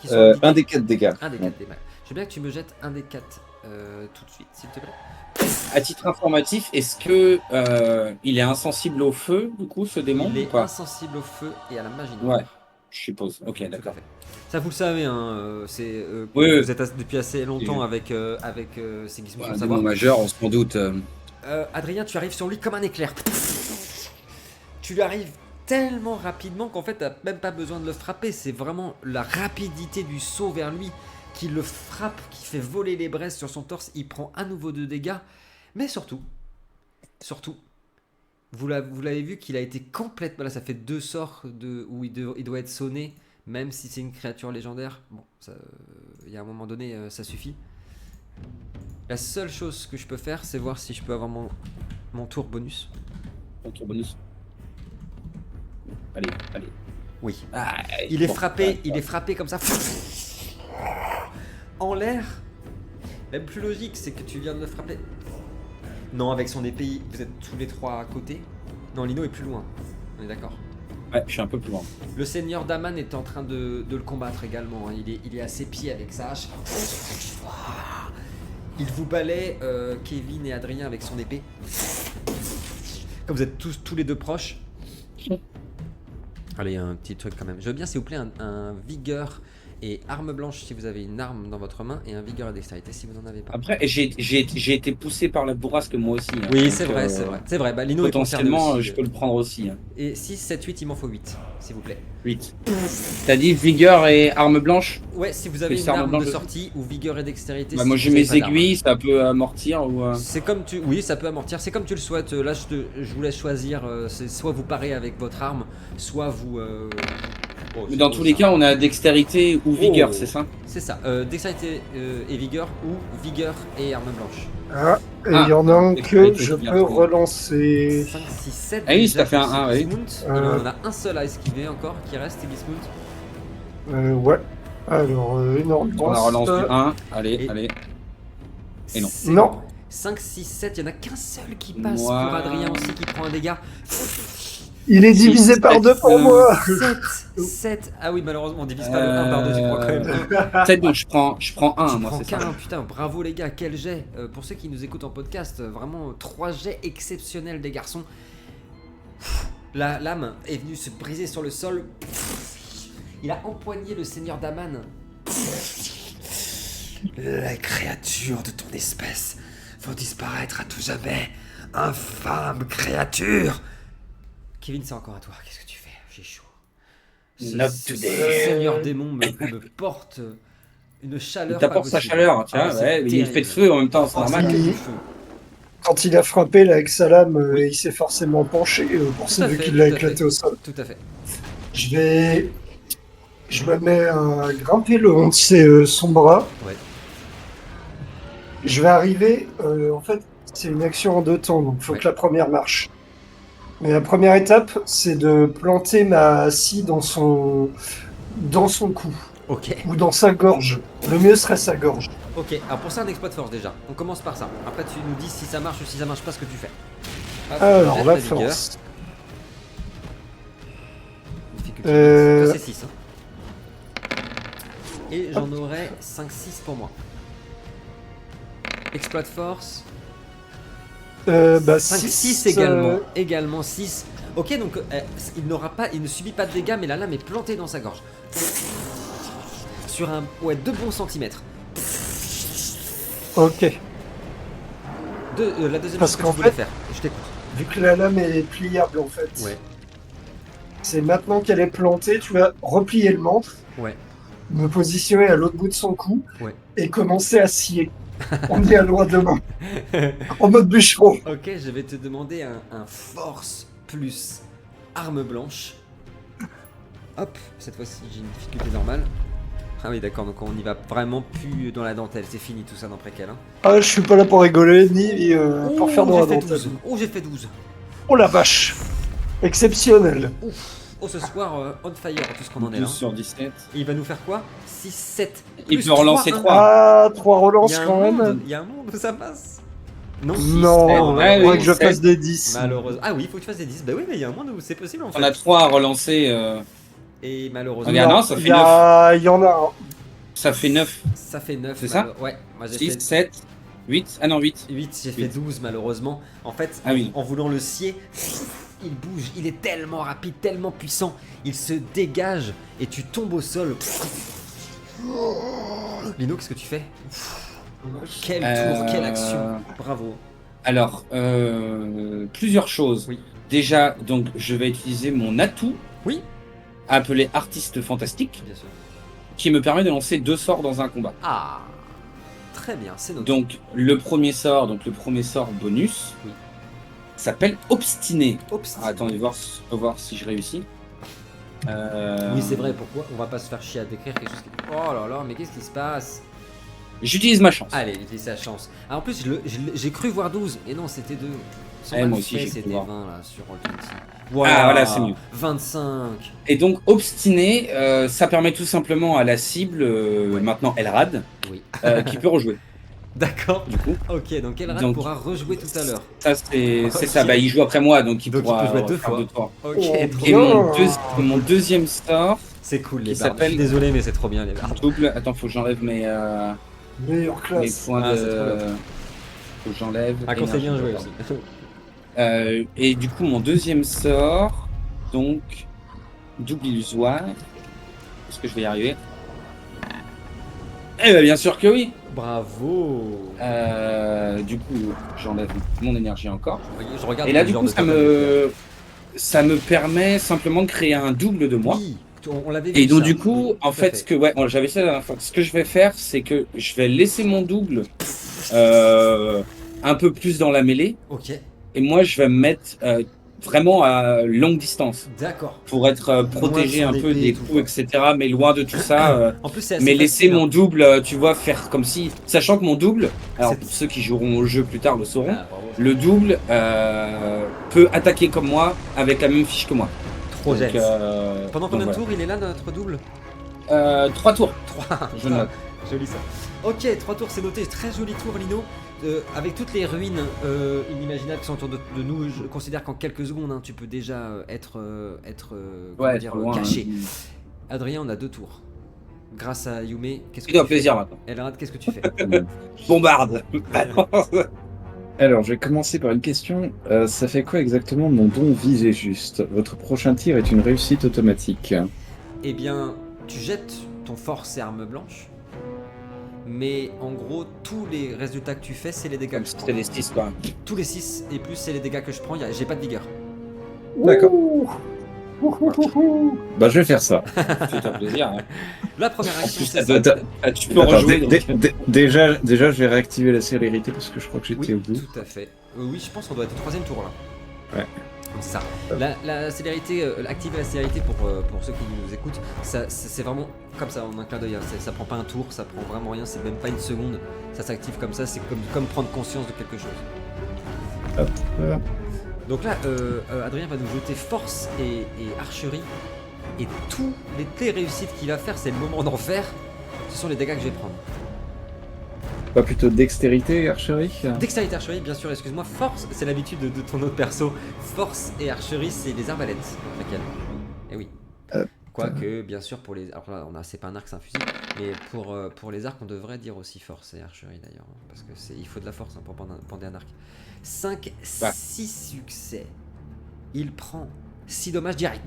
qui sont indiqués? Un des 4 dégâts. Un des 4 dégâts. Je veux bien que tu me jettes un des 4 tout de suite, s'il te plaît. À titre informatif, est-ce que il est insensible au feu, du coup, ce démon Il ou est pas? insensible au feu et à la magie noire. Ouais, je suppose. Ok, Tout à d'accord. fait. Ça, vous le savez, hein, c'est, Oui, vous êtes depuis assez longtemps avec Sigismund Ouais, pour un savoir. démon majeur, on s'en doute. Adrien, tu arrives sur lui comme un éclair. Tu lui arrives tellement rapidement qu'en fait, t'as même pas besoin de le frapper. C'est vraiment la rapidité du saut vers lui qui le frappe, qui fait voler les braises sur son torse. Il prend à nouveau de dégâts. Mais surtout, vous l'avez vu qu'il a été complètement... Là, ça fait 2 sorts où il doit être sonné, même si c'est une créature légendaire. Bon, il y a un moment donné, ça suffit. La seule chose que je peux faire, c'est voir si je peux avoir mon tour bonus. Ok, bonus. allez. Oui. Ah, Il est bon, frappé, ouais, il est frappé comme ça. En l'air. Même plus logique, c'est que tu viens de le frapper. Non, avec son épée, vous êtes tous les trois à côté. Non, Lino est plus loin. On est d'accord. Ouais, je suis un peu plus loin. Le seigneur Daman est en train de le combattre également. Hein. Il est à ses pieds avec sa hache. Il vous balaie, Kevin et Adrien, avec son épée. Comme vous êtes tous les deux proches. Allez, un petit truc quand même. Je veux bien, s'il vous plaît, un vigueur et arme blanche si vous avez une arme dans votre main, et un vigueur et dextérité si vous n'en avez pas. Après, j'ai été poussé par la bourrasque moi aussi. Hein, Oui, donc, c'est vrai, c'est vrai. C'est vrai, bah, Lino est concerné potentiellement, aussi. je peux le prendre aussi. Hein. Et 6, 7, 8, il m'en faut 8, s'il vous plaît. 8. T'as dit vigueur et arme blanche? Ouais, si vous avez Oui, une c'est arme arme blanche de aussi. sortie ou vigueur et dextérité. Bah, si moi vous j'ai avez mes pas d'arme. aiguilles, ça peut amortir ou. C'est comme tu. Oui, ça peut amortir, c'est comme tu le souhaites. Là, je vous laisse choisir. C'est soit vous parez avec votre arme, soit vous. Bon, Mais c'est dans beau, tous les ça. cas, on a dextérité ou vigueur, Oh. c'est ça? C'est ça. Dextérité et vigueur ou vigueur et arme blanche. Ah, et il Ah, y en a un que dextérité, je vigueur, peux oui. relancer. 5, 6, 7. Ah oui, ça fait un 1, oui. Il en a un seul à esquiver encore qui reste, Gismund. Ouais. Alors, une On la relance du 1. Allez, Et- allez. Et non. Non. 5, 6, 7, il n'y en a qu'un seul qui passe Moi. pour Adrien aussi qui prend un dégât. Il est divisé par 2 pour moi. 7. Ah oui, malheureusement, on divise pas le 1 par 2, tu prends quand même 7, donc je prends 1, Tu moi prends c'est ça. qu'un, putain, bravo les gars, quel jet. Pour ceux qui nous écoutent en podcast, vraiment 3 jets exceptionnels des garçons. La lame est venue se briser sur le sol. Il a empoigné le seigneur Daman. Les créatures de ton espèce vont disparaître à tout jamais. Infâme créature. Kevin, c'est encore à toi, qu'est-ce que tu fais? J'ai chaud. Not Ce today. seigneur démon me porte une chaleur. Il t'apporte pas sa possible. chaleur, tiens, Ah, c'est ouais, il terrible. fait de feu en même temps, c'est Oh, normal. c'est Il- du feu. Quand il a frappé là, avec sa lame, Oui. il s'est forcément penché pour Tout à celui fait, qui l'a tout à éclaté fait. au sol. Tout à fait. Je me mets à grimper le long de son bras. Ouais. Je vais arriver. En fait, c'est une action en 2 temps, donc il faut Ouais. que la première marche. Mais la première étape, c'est de planter ma scie dans son cou Ok. ou dans sa gorge. Le mieux serait sa gorge. Ok. Alors pour ça, un exploit de force déjà. On commence par ça. Après, tu nous dis si ça marche ou si ça marche pas ce que tu fais. Hop, Alors jette la vigueur. force. Difficulté Euh. 8. Ça, c'est 6. Et j'en aurai 5-6 pour moi. Exploit de force. 5-6 6 également. Également 6. Ok, donc il ne subit pas de dégâts, mais la lame est plantée dans sa gorge. Sur un. Ouais, 2 bons centimètres. Ok. La deuxième Parce chose que qu'en tu voulais fait- faire. Je t'écoute. Vu que la lame est pliable en fait. Ouais. C'est maintenant qu'elle est plantée, tu vas replier le manche, Ouais. me positionner à l'autre bout de son cou Ouais. et commencer à scier. On est à loin de main. En mode bûcheron. Ok, je vais te demander un force plus arme blanche. Hop, cette fois-ci j'ai une difficulté normale. Ah oui d'accord, donc on y va vraiment plus dans la dentelle, c'est fini tout ça dans préquel. Hein. Ah, je suis pas là pour rigoler, ni pour faire dans la j'ai fait dentelle. 12. Oh j'ai fait 12. Oh la vache. Exceptionnel. Ouf. Oh ce soir on fire tout ce qu'on en est là. 12 sur 17. Et il va nous faire quoi? 6, 7. Il peut relancer 3. Ah, 3 Il relances y a un quand monde, même. il y a un monde où ça passe. Non, Non, ouais, il faudrait oui, que je sept. fasse des 10. malheureusement. Ah oui, il faut que tu fasses des 10. Bah oui, mais il y a un monde où c'est possible en fait. On a 3 à relancer. Et malheureusement, Regarde, non, ça fait Il y en a un. Ça fait 9. ça fait 9. C'est ça? Ouais, moi j'ai 6, fait 7, 8. Ah non, 8. 8, j'ai fait 12 malheureusement. En fait, Ah oui. en voulant le scier, il bouge, il est tellement rapide, tellement puissant, il se dégage et tu tombes au sol. Lino, qu'est-ce que tu fais? Quel tour, quelle action. Bravo. Alors, plusieurs choses. Oui. Déjà, donc, je vais utiliser mon atout, Oui, appelé Artiste Fantastique, bien sûr. qui me permet de lancer 2 sorts dans un combat. Ah, très bien, c'est noté. Donc, le premier sort bonus, Oui. s'appelle Obstiné. Obstiné. Ah, attendez, voir si je réussis. Oui, c'est vrai, pourquoi on va pas se faire chier à décrire quelque chose qui... Oh là là, mais qu'est-ce qui se passe? J'utilise ma chance. Allez, utilise sa chance. Ah, en plus, j'ai cru voir 12, et non, c'était 2. Sans Eh, mal moi aussi, fait, j'ai cru c'était voir. 20 là sur Roll20. Voilà, voilà, c'est mieux. 25. Et donc, obstiné, ça permet tout simplement à la cible, maintenant Elrad, Oui. qui peut rejouer, D'accord. du coup. Ok, donc Elrad Donc, pourra rejouer tout à l'heure. Ça, c'est Ok. ça. Bah, il joue après moi, donc il Donc il pourra peut jouer deux faire fois. 2 tours. Ok, Oh, trop Et bien. mon deuxième sort, C'est cool les Qui bardes. Je suis s'appelle- désolé, mais c'est trop bien les bardes. double. Attends, faut que j'enlève mes Meilleure classe. points Ah, de. c'est trop bien. Faut que j'enlève. Ah, quand c'est bien énergie, joué d'accord. aussi. Et du coup, mon deuxième sort, donc double illusoire. Est-ce que je vais y arriver? Eh ben, bien sûr que oui. Bravo. Du coup, j'enlève mon énergie encore. Je regarde Et là, le du genre coup, de total. ça me permet simplement de créer un double de moi. Oui, on l'avait vu. Et donc, ça. du coup, Oui, en tout à fait, j'avais ça la dernière fois. Ce que je vais faire, c'est que je vais laisser mon double un peu plus dans la mêlée. Ok, Et moi, je vais me mettre vraiment à longue distance d'accord. pour être protégé Loin de un son peu épée et des tout, coups, quoi. etc. Mais loin de tout ça. En plus, c'est assez Mais laisser facile, mon hein. double, tu vois, faire comme si. Sachant que mon double, alors C'est- ceux qui joueront au jeu plus tard le sauront, Ah, bravo. le double peut attaquer comme moi avec la même fiche que moi. Trop Donc, jet. Pendant donc combien de voilà. tours il est là, notre double 3 tours. 3. Je note. Joli ça. Ok, 3 tours, c'est noté. Très joli tour, Lino. Avec toutes les ruines inimaginables qui sont autour de nous, je considère qu'en quelques secondes, hein, tu peux déjà être comment dire, trop loin, caché. hein. Adrien, on a 2 tours. Grâce à Yume, qu'est-ce que Fais-toi tu fais plaisir maintenant. Elrad, qu'est-ce que tu fais Bombarde. Alors, je vais commencer par une question. Ça fait quoi exactement mon don visé juste? Votre prochain tir est une réussite automatique. Eh bien, tu jettes ton force et arme blanche. Mais en gros, tous les résultats que tu fais, c'est les dégâts Comme que je si prends. c'était des 6 quoi. Tous les 6 et plus, c'est les dégâts que je prends. J'ai pas de vigueur. D'accord. Ouh. Ouh, ouh, ouh, ouh. Bah, je vais faire ça. Fais-toi plaisir. Hein. La première En action, plus, c'est t'as- ça. tu peux Attends, rejouer. donc. déjà, je vais réactiver la célérité parce que je crois que j'étais Oui, au bout. tout à fait. Oui, je pense qu'on doit être au 3ème tour là. Ouais. C'est ça. La célérité, activer la célérité pour ceux qui nous écoutent, c'est vraiment comme ça en un clin d'œil. Hein. Ça prend pas un tour, ça prend vraiment rien, c'est même pas une seconde. Ça s'active comme ça, c'est comme prendre conscience de quelque chose. Hop. Voilà. Donc là, Adrien va nous jeter force et archerie. Et toutes les réussites qu'il va faire, c'est le moment d'en faire. Ce sont les dégâts que je vais prendre. Pas plutôt dextérité, archerie? Dextérité archerie, bien sûr, excuse-moi. Force, c'est l'habitude de ton autre perso. Force et archerie, c'est les arbalètes. Laquelle Eh oui. Quoique, bien sûr, pour les. Alors là, c'est pas un arc, c'est un fusil. Mais pour les arcs, on devrait dire aussi force et archerie d'ailleurs. Hein, parce que il faut de la force hein, pour bander un arc. 5, 6 succès. Il prend 6 dommages directs.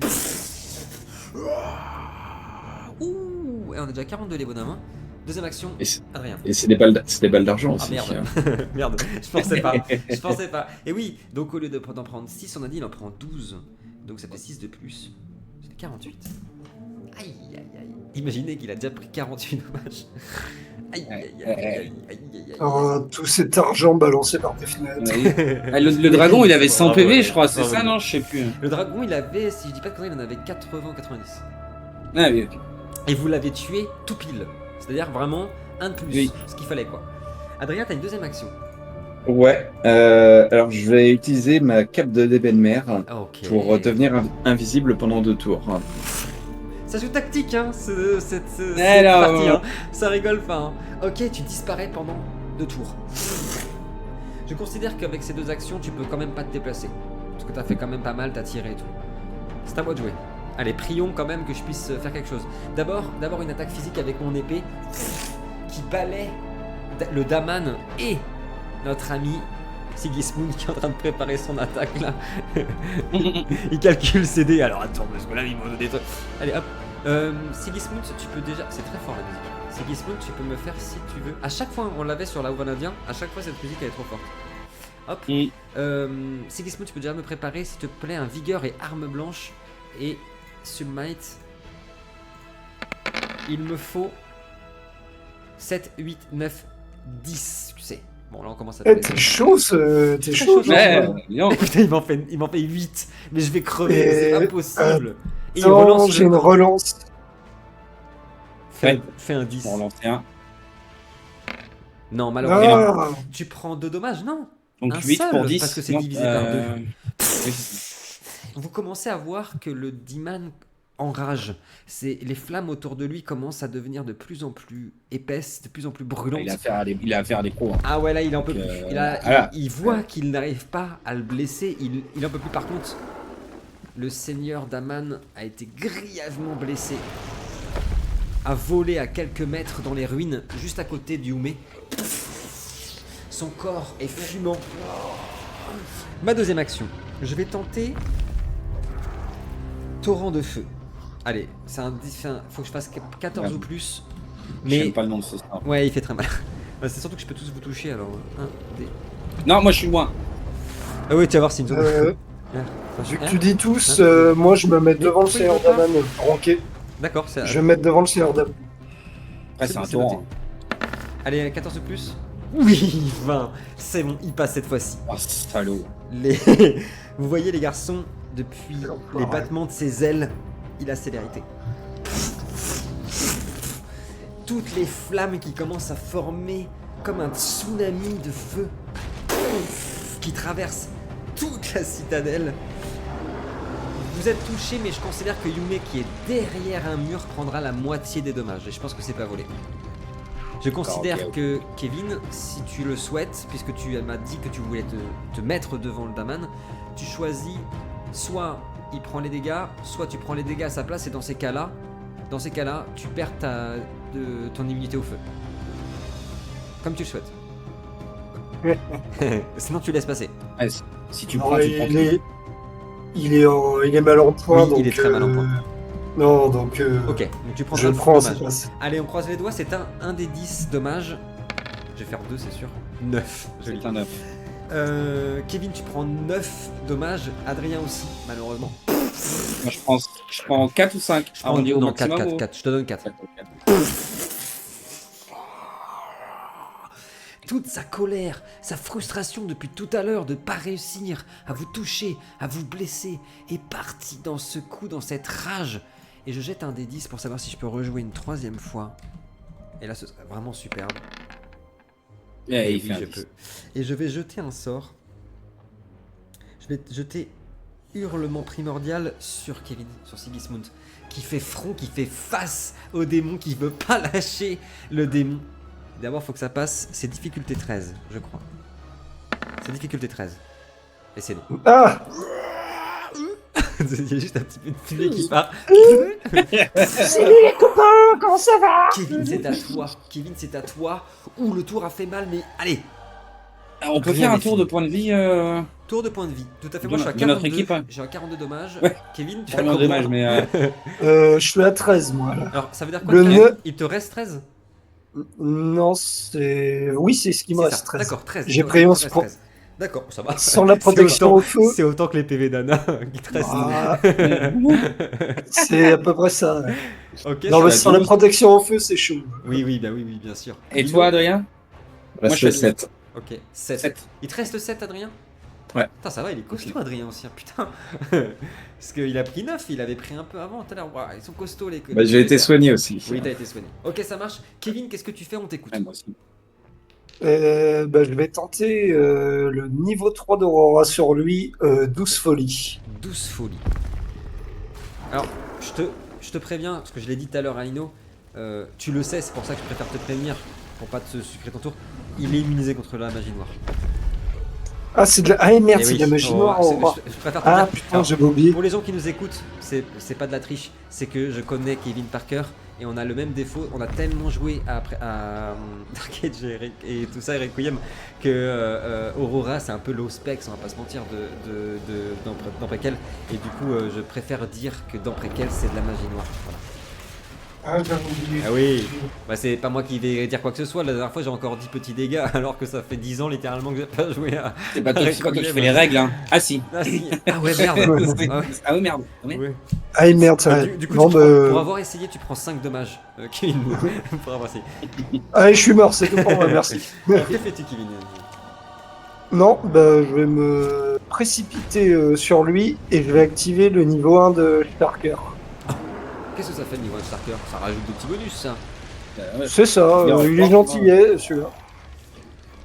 Ouh, et on a déjà 42 les bonhommes. Hein. Deuxième action, Adrien. Et c'est des balles d'argent Ah aussi. merde, merde, je pensais pas, je pensais pas. Et oui, donc au lieu d'en prendre 6, on a dit il en prend 12. Donc ça fait 6 de plus. Ça fait 48. Aïe, aïe, aïe. Imaginez qu'il a déjà pris 48 dommages. Aïe, aïe, aïe, aïe, aïe, aïe, aïe. Tout cet argent balancé par des fenêtres. Ah, le dragon, il avait 100 Bravo, PV, ouais. je crois, c'est Bravo. ça, non? Je sais plus. Le dragon, il avait, si je dis pas de conneries, il en avait 80 ou 90. Ah oui, ok. Et vous l'avez tué tout pile. C'est-à-dire vraiment un de plus. Oui. Ce qu'il fallait quoi. Adrien, t'as une deuxième action. Ouais. Alors, je vais utiliser ma cape de d'ébène-mer Ok. pour devenir invisible pendant 2 tours. Ça joue tactique, hein, cette Alors, partie, hein. Ça rigole pas. Hein. Ok, tu disparais pendant 2 tours. Je considère qu'avec ces 2 actions, tu peux quand même pas te déplacer. Parce que t'as fait quand même pas mal, t'as tiré et tout. C'est à moi de jouer. Allez, prions quand même que je puisse faire quelque chose. D'abord une attaque physique avec mon épée qui balaie le Daman et notre ami Sigismund qui est en train de préparer son attaque là. Il calcule ses dés. Alors attends, parce que là il m'a donné des trucs. Allez hop. Sigismund, tu peux déjà. C'est très fort la musique. Sigismund, tu peux me faire si tu veux. À chaque fois, on l'avait sur la Vanadien. À chaque fois, cette musique elle est trop forte. Hop. Sigismund, tu peux déjà me préparer s'il te plaît un vigueur et arme blanche et submite. Il me faut 7, 8, 9, 10 succès. Bon, là on commence à Eh, t'es chaud, t'es chaud, genre. Ouais, non. Putain, il m'en fait 8. Mais je vais crever, Et, c'est impossible. Et il Non, relance j'ai une relance. Fais un 10. Pour lancer un. Non, malheureusement. Ah, Tu prends 2 dommages, non? Donc Un 8 seul, pour 10. parce que c'est non, divisé par 2. oui. vous commencez à voir que le Diman enrage. Les flammes autour de lui commencent à devenir de plus en plus épaisses, de plus en plus brûlantes. Il a affaire à des pros. Hein. Ah ouais, là, il en peut Donc, plus. voilà. Il voit qu'il n'arrive pas à le blesser. Il en peut plus. Par contre, le seigneur d'Aman a été grièvement blessé. A volé à quelques mètres dans les ruines, juste à côté du Oumé. Son corps est fumant. Ma deuxième action. Je vais tenter... Torrent de feu. Allez, faut que je fasse 14 ou plus. Mais J'aime pas le nom de ce sort. ouais, il fait très mal. C'est surtout que je peux tous vous toucher alors. Non, moi je suis loin. Ah oui, tu vas voir, c'est une zone. Vu que tu dis tous, moi je me mets devant le Seigneur d'Aman. Ok, D'accord, c'est. je vais me mettre devant le Seigneur d'Aman. Après, C'est c'est bon, un c'est torrent. noté. Allez, 14 ou plus. Oui, 20. C'est bon, il passe cette fois-ci. Oh, salaud. Vous voyez les garçons, depuis les battements de ses ailes, il a célérité. Toutes les flammes qui commencent à former comme un tsunami de feu qui traverse toute la citadelle. Vous êtes touché, mais je considère que Yume, qui est derrière un mur, prendra la moitié des dommages. Et je pense que c'est pas volé. Je considère ok. que Kevin, si tu le souhaites, puisque tu m'as dit que tu voulais te mettre devant le Daman, tu choisis soit il prend les dégâts, soit tu prends les dégâts à sa place, et dans ces cas-là, tu perds ton immunité au feu. Comme tu le souhaites. Sinon tu laisses passer. Ouais, si tu Non, prends, tu prends. il est mal en point, Oui, donc... il est très mal en point. Non, donc... Ok, donc tu prends Je un le prends, c'est dommage. passé. Allez, on croise les doigts, c'est un des 10 dommages. Je vais faire 2, c'est sûr. 9. Joli. C'est un 9. Kevin, tu prends 9 dommages. Adrien aussi, malheureusement. Moi je prends 4 ou 5. Je prends non, 4, 4. Je te donne 4. Toute sa colère, sa frustration depuis tout à l'heure de ne pas réussir à vous toucher, à vous blesser, est partie dans ce coup, dans cette rage. Et je jette un des 10 pour savoir si je peux rejouer une troisième fois. Et là, ce serait vraiment superbe. Yeah, Et il oui, fait un je 10. peux. Et je vais jeter un sort. Je vais jeter Hurlement primordial sur Kevin, sur Sigismund, qui fait front, qui fait face au démon, qui veut pas lâcher le démon. D'abord, faut que ça passe. C'est difficulté 13, je crois. C'est difficulté 13. Et c'est non. Ah Il y a juste un petit peu de fumée qui part. Salut les copains, comment ça va? Kevin, c'est à toi. Kevin, c'est à toi. Ouh, le tour a fait mal, mais allez. On peut Rien faire un n'est tour fini. de point de vie. Tour de point de vie. Tout à fait. De Moi, je suis à de notre 42. équipe, hein. J'ai un 42 dommages. Ouais. Kevin, tu as Vraiment combien dommage, mais. Je suis à 13, moi, là. Alors, ça veut dire quoi Le Kevin nœud- Il te reste 13? Non, c'est... Oui, c'est ce qui me C'est reste, ça. 13. D'accord, 13. J'ai Il pris te 11 reste points. 13. D'accord, ça va. Sans la protection au feu. C'est autant que les PV d'Anna qui te restent. Ah, c'est à peu près ça. Ouais. Ok, Non, mais ça va. sans la protection au feu, c'est chaud. Oui, bien sûr. Et toi, Adrien? Reste Moi, je suis 7. Ok, 7. 7. Il te reste 7, Adrien? Ouais. Putain, ça va, il est costaud, Adrien aussi, hein, putain. Parce qu'il a pris 9, il avait pris un peu avant tout à l'heure. Ouah, ils sont costauds, les Bah, j'ai été soigné aussi. Oui, t'as été soigné. Ok, ça marche. Kevin, qu'est-ce que tu fais? On t'écoute. Ouais, moi aussi. Je vais tenter le niveau 3 d'Aurora sur lui, 12 folies. 12 folies. Alors, je te préviens, parce que je l'ai dit tout à l'heure à Ino, tu le sais, c'est pour ça que je préfère te prévenir, pour pas te sucrer ton tour. Il est immunisé contre la magie noire. Ah, c'est de la... Ah, merde, Eh c'est oui. de la magie Oh, noire. je préfère te Ah, dire. putain, Alors, j'avais oublié. pour les gens qui nous écoutent, c'est pas de la triche, c'est que je connais Kevin Parker et on a le même défaut. On a tellement joué à Dark Age et tout ça, et Requiem, que Aurora c'est un peu low specs, on va pas se mentir, d'Amprekel. Et du coup, je préfère dire que d'Amprekel c'est de la magie noire. Voilà. Ah, j'avais oublié. Ah oui, bah, c'est pas moi qui vais dire quoi que ce soit. La dernière fois j'ai encore 10 petits dégâts alors que ça fait 10 ans littéralement que j'ai pas joué à. C'est pas toi qui fais les règles, hein. Ah si. Ah, si. Ah ouais, merde. Ah ouais. Ah oui, merde. Oui. Ouais. Ah, merde, ça va. Du coup, Non, pour avoir essayé, tu prends 5 dommages, Kevin. Pour avoir essayé. Ah, je suis mort, c'est tout pour moi, merci. Alors, que fais-tu, Kevin? Non, je vais me précipiter sur lui et je vais activer le niveau 1 de Starker. Qu'est-ce que ça fait le niveau de Starker? Ça rajoute des petits bonus, ça. Ouais. C'est ça, il est gentillet, celui-là.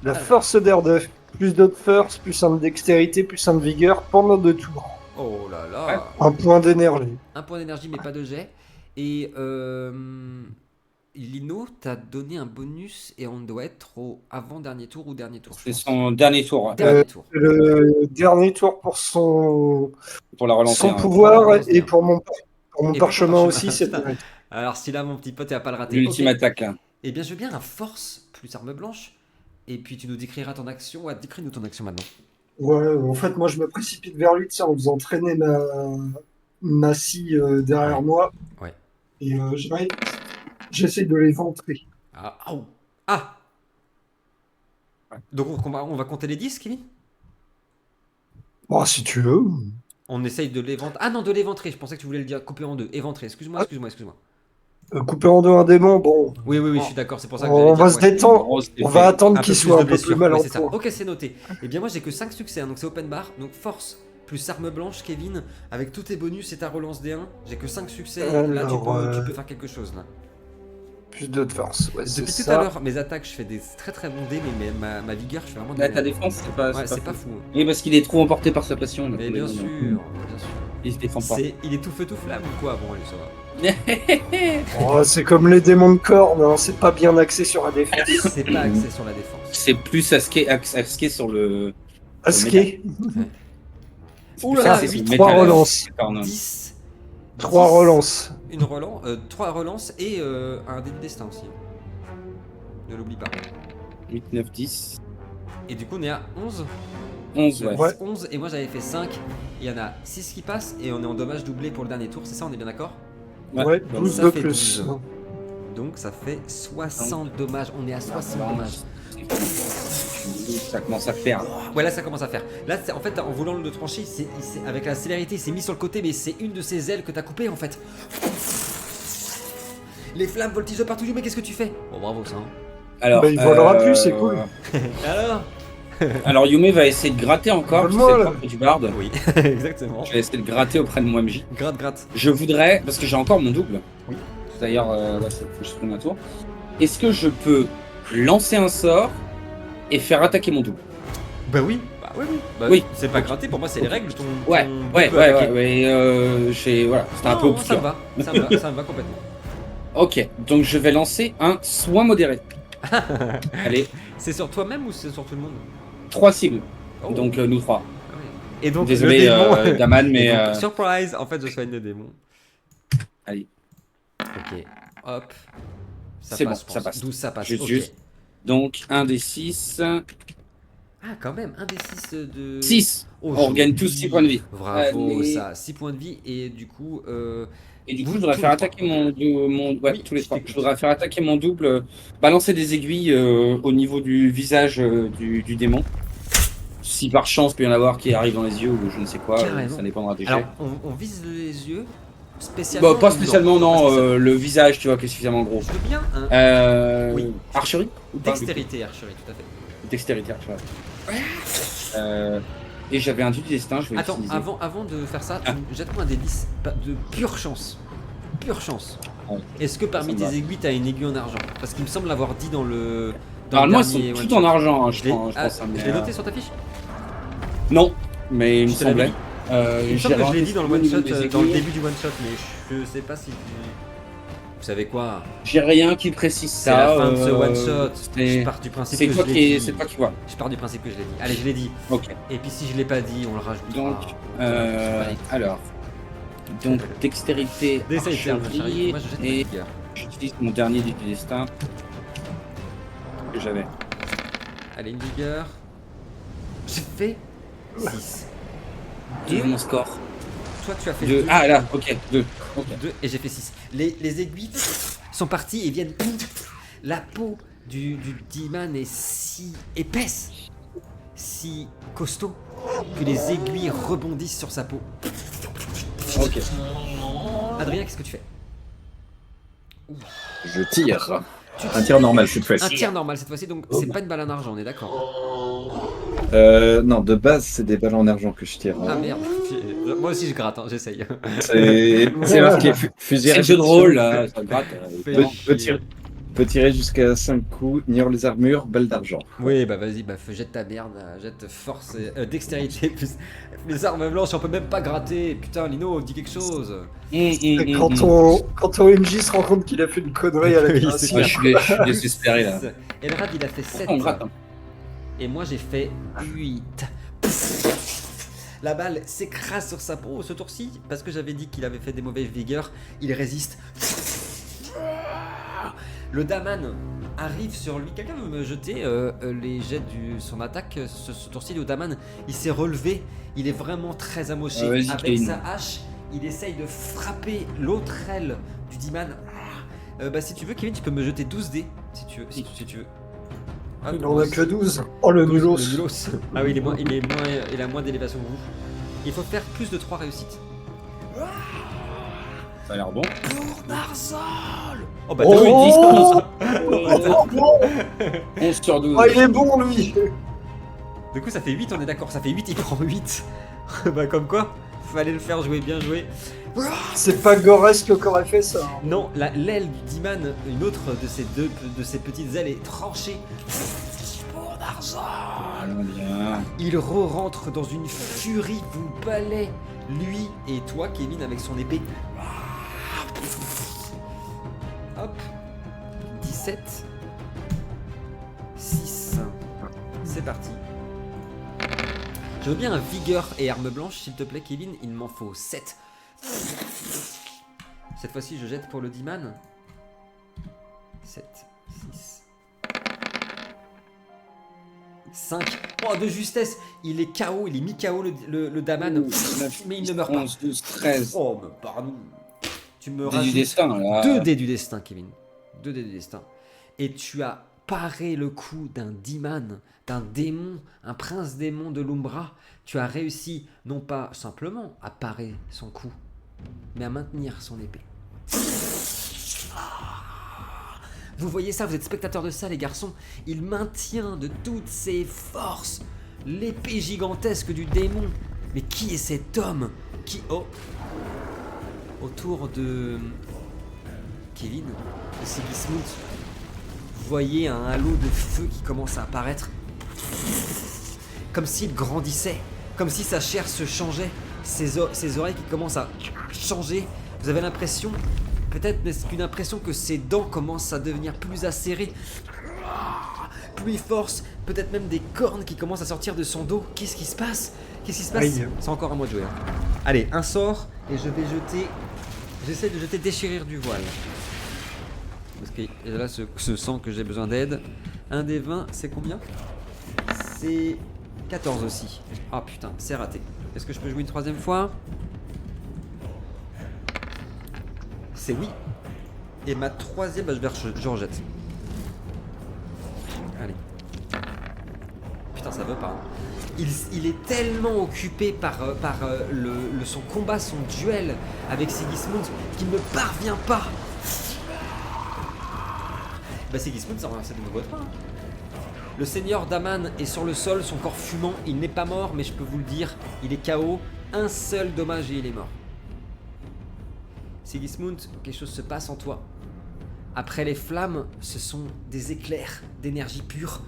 La force d'Erdef, plus d'autres force, plus un de dextérité, plus un de vigueur pendant 2 tours. Oh là là. Un point d'énergie. Un point d'énergie, mais pas de jet. Et Lino t'a donné un bonus et on doit être au avant-dernier tour ou dernier tour. je C'est pense. son dernier tour ouais, Dernier tour. Le dernier tour pour son, pour la relancer. son hein. pouvoir relance et bien. pour mon Et parchemin pour ton aussi, c'est parchemin. pareil. Alors, si là, mon petit pote, tu vas pas le rater. L'ultime Ok. attaque. Là. Eh bien, je veux bien un force plus arme blanche. Et puis, tu nous décriras ton action. Ouais, décris-nous ton action maintenant. Ouais, en fait, moi, je me précipite vers lui, tu sais, en faisant traîner ma scie derrière Ouais. moi. Ouais. Et j'essaie de l'éventrer. Ah, au. Ah. Donc, on va compter les 10, Kevin. Bon, si tu veux. On essaye de l'éventrer. Ah non, de l'éventrer. Je pensais que tu voulais le dire couper en deux. Éventrer. Excuse-moi. Couper en deux un démon, bon. Oui, je suis d'accord. C'est pour ça que On j'allais dire. va se ouais. détendre. Grosse On effet. va attendre Un qu'il peu soit plus un de peu blessure. plus mal Ouais, en c'est ça. point. Ok, c'est noté. Eh bien, moi, j'ai que 5 succès. Donc, c'est open bar. Donc, force plus arme blanche, Kevin. Avec tous tes bonus et ta relance D1. J'ai que 5 succès. Là, Alors, tu peux faire quelque chose. Là. Plus de force. Ouais, c'est Depuis tout ça. à l'heure, mes attaques, je fais des très très bons dés. Mais ma vigueur, je fais vraiment Là, des. ta défense, c'est pas. Ouais, c'est pas fou. Oui, parce qu'il est trop emporté par sa passion. là, Mais pour bien les- sûr, bien sûr. Il se défend pas. Il est tout feu tout flamme ou quoi? Bon, allez, ça va. Oh, c'est comme les démons de corne, hein, c'est pas bien axé sur la défense. C'est pas axé sur la défense. C'est plus asqué sur le. Asqué, Ouh là là, c'est 8, métal. 3 relances. 10. 3 10, relances. Une relance, 3 relances et un dé de destin aussi. Ne l'oublie pas. 8, 9, 10. Et du coup, on est à 11. 11, ouais. Ouais. 11 et moi j'avais fait 5. Il y en a 6 qui passent et on est en dommage doublé pour le dernier tour, c'est ça, on est bien d'accord? Ouais, Donc 12 ça de fait plus. 12. Donc ça fait 60 dommages, on est à 60 dommages. Ça commence à faire. Ouais, là ça commence à faire. Là, en fait, en voulant le trancher, avec la célérité, il s'est mis sur le côté, mais c'est une de ses ailes que t'as coupé en fait. Les flammes voltigent partout, mais qu'est-ce que tu fais? Bon, bravo ça. Hein. Alors, Bah, il volera plus, c'est cool. Alors? Alors, Yume va essayer de gratter encore. Vole-moi, C'est le là. propre du barde. Oui, exactement. Je vais essayer de gratter auprès de moi MJ. Gratte. Je voudrais, parce que j'ai encore mon double. Oui. D'ailleurs, là, faut que je prenne un tour. Est-ce que je peux lancer un sort et faire attaquer mon double? Bah oui. Bah oui. Bah, Oui. C'est pas gratté, pour moi c'est les règles. Ouais, ouais. Voilà, c'était un peu Non, ça me obscur. va, ça me va complètement. Ok, donc je vais lancer un soin modéré. Allez, C'est sur toi-même ou c'est sur tout le monde? 3 cibles. Oh. Donc nous 3. Ah ouais. Et donc Désolé, le démon. Daman, Et mais. donc, surprise, en fait je soigne le démon. Allez. Ok, hop. Ça C'est passe, bon, je ça pense. passe. 12 ça passe. Juste, ok. juste. Donc 1 des 6. Ah quand même, un des 6 de... 6. Oh, On regagne tous joli. 6 points de vie. Bravo, Allez. ça, 6 points de vie et du coup... Et du coup, Vous, je voudrais tous faire les attaquer trois. Ouais, Oui, tous les je 3. t'écoute. Je voudrais faire attaquer mon double. Balancer des aiguilles au niveau du visage du démon. Si par chance, peut y en avoir qui arrivent dans les yeux ou je ne sais quoi, Carrément. ça dépendra des jets. Alors, on vise les yeux spécialement... Bah, pas ou spécialement, Pas non. spécialement. Le visage, tu vois, qui est suffisamment gros. Je veux bien un... Oui. Archerie ou pas, du coup Dextérité, archerie, tout à fait. Dextérité, archerie. Et j'avais un du destin, je vais Attends, l'utiliser. avant de faire ça, Ah. jette-moi un des 10 de pure chance. Pure chance. Ouais. Est-ce que parmi Ça me tes aiguilles, t'as une aiguille en argent? Parce qu'il me semble l'avoir dit dans le. Normalement, le ils sont dernier tous one-shot. en argent, hein, Je je l'ai pense. hein, je mais, l'ai noté sur ta fiche? Non, mais il me Je te l'avais semblait. dit. Il me semble que je l'ai dit dans le one shot, des dans le aiguilles. début du one shot, mais je sais pas si. Vous savez quoi? J'ai rien qui précise C'est ça. la fin de ce one shot. c'est- Je pars du principe C'est que toi je l'ai qui dit. c'est toi qui vois. Je pars du principe que je l'ai dit. Allez, je l'ai dit. Ok. Et puis si je l'ai pas dit, on le rajoute. Donc, alors, donc dextérité, D'essayer de faire le archerie, charrier. Moi, je jette ma et vigueur. j'utilise mon dernier du destin que j'avais. Allez, une vigueur. J'ai fait 6. Et mon score. Toi, tu as fait 2. 2. Ah là, ok, 2. Ok. Et j'ai fait 6. Les aiguilles sont parties et viennent. La peau du Demon est si épaisse, si costaud, que les aiguilles rebondissent sur sa peau. Ok. Adrien, qu'est-ce que tu fais? Je tire. Un tir normal cette Un fois-ci. tir normal cette fois-ci, donc c'est pas une balle en argent, on est d'accord? Non, de base, c'est des balles en argent que je tire. Ah merde. Moi aussi je gratte, hein, j'essaye. C'est marqué fusil à C'est le jeu de répétition. rôle là, ça gratte. Fais évidemment. chier. peut tirer jusqu'à 5 coups, ignore les armures, balle d'argent. Oui, bah vas-y, bah jette ta merde, jette force, dextérité, plus les armes blanches, on peut même pas gratter. Putain, Lino, dis quelque chose. Et quand ton MJ se rend compte qu'il a fait une connerie à la Oui, création, Ouais, je suis désespéré là. Elrad, il a fait 7. On gratte. Hein. Et moi, j'ai fait 8. La balle s'écrase sur sa peau, ce tour-ci, parce que j'avais dit qu'il avait fait des mauvaises vigueurs. Il résiste. Le Daman arrive sur lui. Quelqu'un veut me jeter les jets de son attaque. Ce tour-ci, le Daman, il s'est relevé. Il est vraiment très amoché. Vas-y, Avec Kevin. sa hache, il essaye de frapper l'autre aile du Daman. Bah, si tu veux, Kevin, tu peux me jeter 12 dés. Si tu veux. Si tu veux. Ah, il en a que 12. Oh le 12, nulos. le nulos. Ah oui, il a moins d'élévation que vous. Il faut faire plus de 3 réussites. Ça a l'air bon. Pour Narzol. Oh bah Oh, 11 sur 12. Ah, il est bon lui. Du coup ça fait 8, on est d'accord, ça fait 8, il prend 8. Bah comme quoi, fallait le faire jouer, bien joué. C'est pas Goresk qui aurait fait ça. Non, l'aile du Diman, une autre de ces petites ailes est tranchée. Pour Narzol. Ah, bien. Il re-rentre dans une furie, vous balai, lui et toi, Kevin, avec son épée. Hop. 17. 6. C'est parti. Je veux bien un vigueur et arme blanche, s'il te plaît, Kevin. Il m'en faut 7. Cette fois-ci, je jette pour le Diman. 7, 6. 5. Oh, de justesse. Il est KO, il est mi-KO le Daman. Mais il ne meurt pas. 11, 12, 13. Oh, mais pardon. Tu me Dés du rajoutes destin là. 2 dés du destin, Kevin. 2 dés du destin. Et tu as paré le coup d'un Diman, d'un démon, un prince démon de l'Umbra. Tu as réussi, non pas simplement à parer son coup, mais à maintenir son épée. Vous voyez ça, vous êtes spectateurs de ça, les garçons. Il maintient de toutes ses forces l'épée gigantesque du démon. Mais qui est cet homme qui... Oh, autour de Kevin et Sigismund, vous voyez un halo de feu qui commence à apparaître, comme s'il grandissait, comme si sa chair se changeait, ses oreilles qui commencent à changer. Vous avez l'impression, peut-être n'est-ce qu'une impression, que ses dents commencent à devenir plus acérées, plus force, peut-être même des cornes qui commencent à sortir de son dos. Qu'est-ce qui se passe? Qu'est-ce qui se passe? Aïe. C'est encore à moi de jouer. Hein. Allez, un sort et je vais jeter. J'essaie de jeter déchirer du voile. Parce que là, ce sent que j'ai besoin d'aide. Un des 20, c'est combien? C'est 14 aussi. Ah putain, c'est raté. Est-ce que je peux jouer une troisième fois? C'est oui. Et ma troisième, bah, je rejette. Allez. Putain, ça veut pas. Il est tellement occupé par son combat, son duel avec Sigismund, qu'il ne parvient pas. Bah Sigismund, c'est de nouveau toi. Hein. Le seigneur Daman est sur le sol, son corps fumant. Il n'est pas mort, mais je peux vous le dire, il est KO. Un seul dommage et il est mort. Sigismund, quelque chose se passe en toi. Après les flammes, ce sont des éclairs d'énergie pure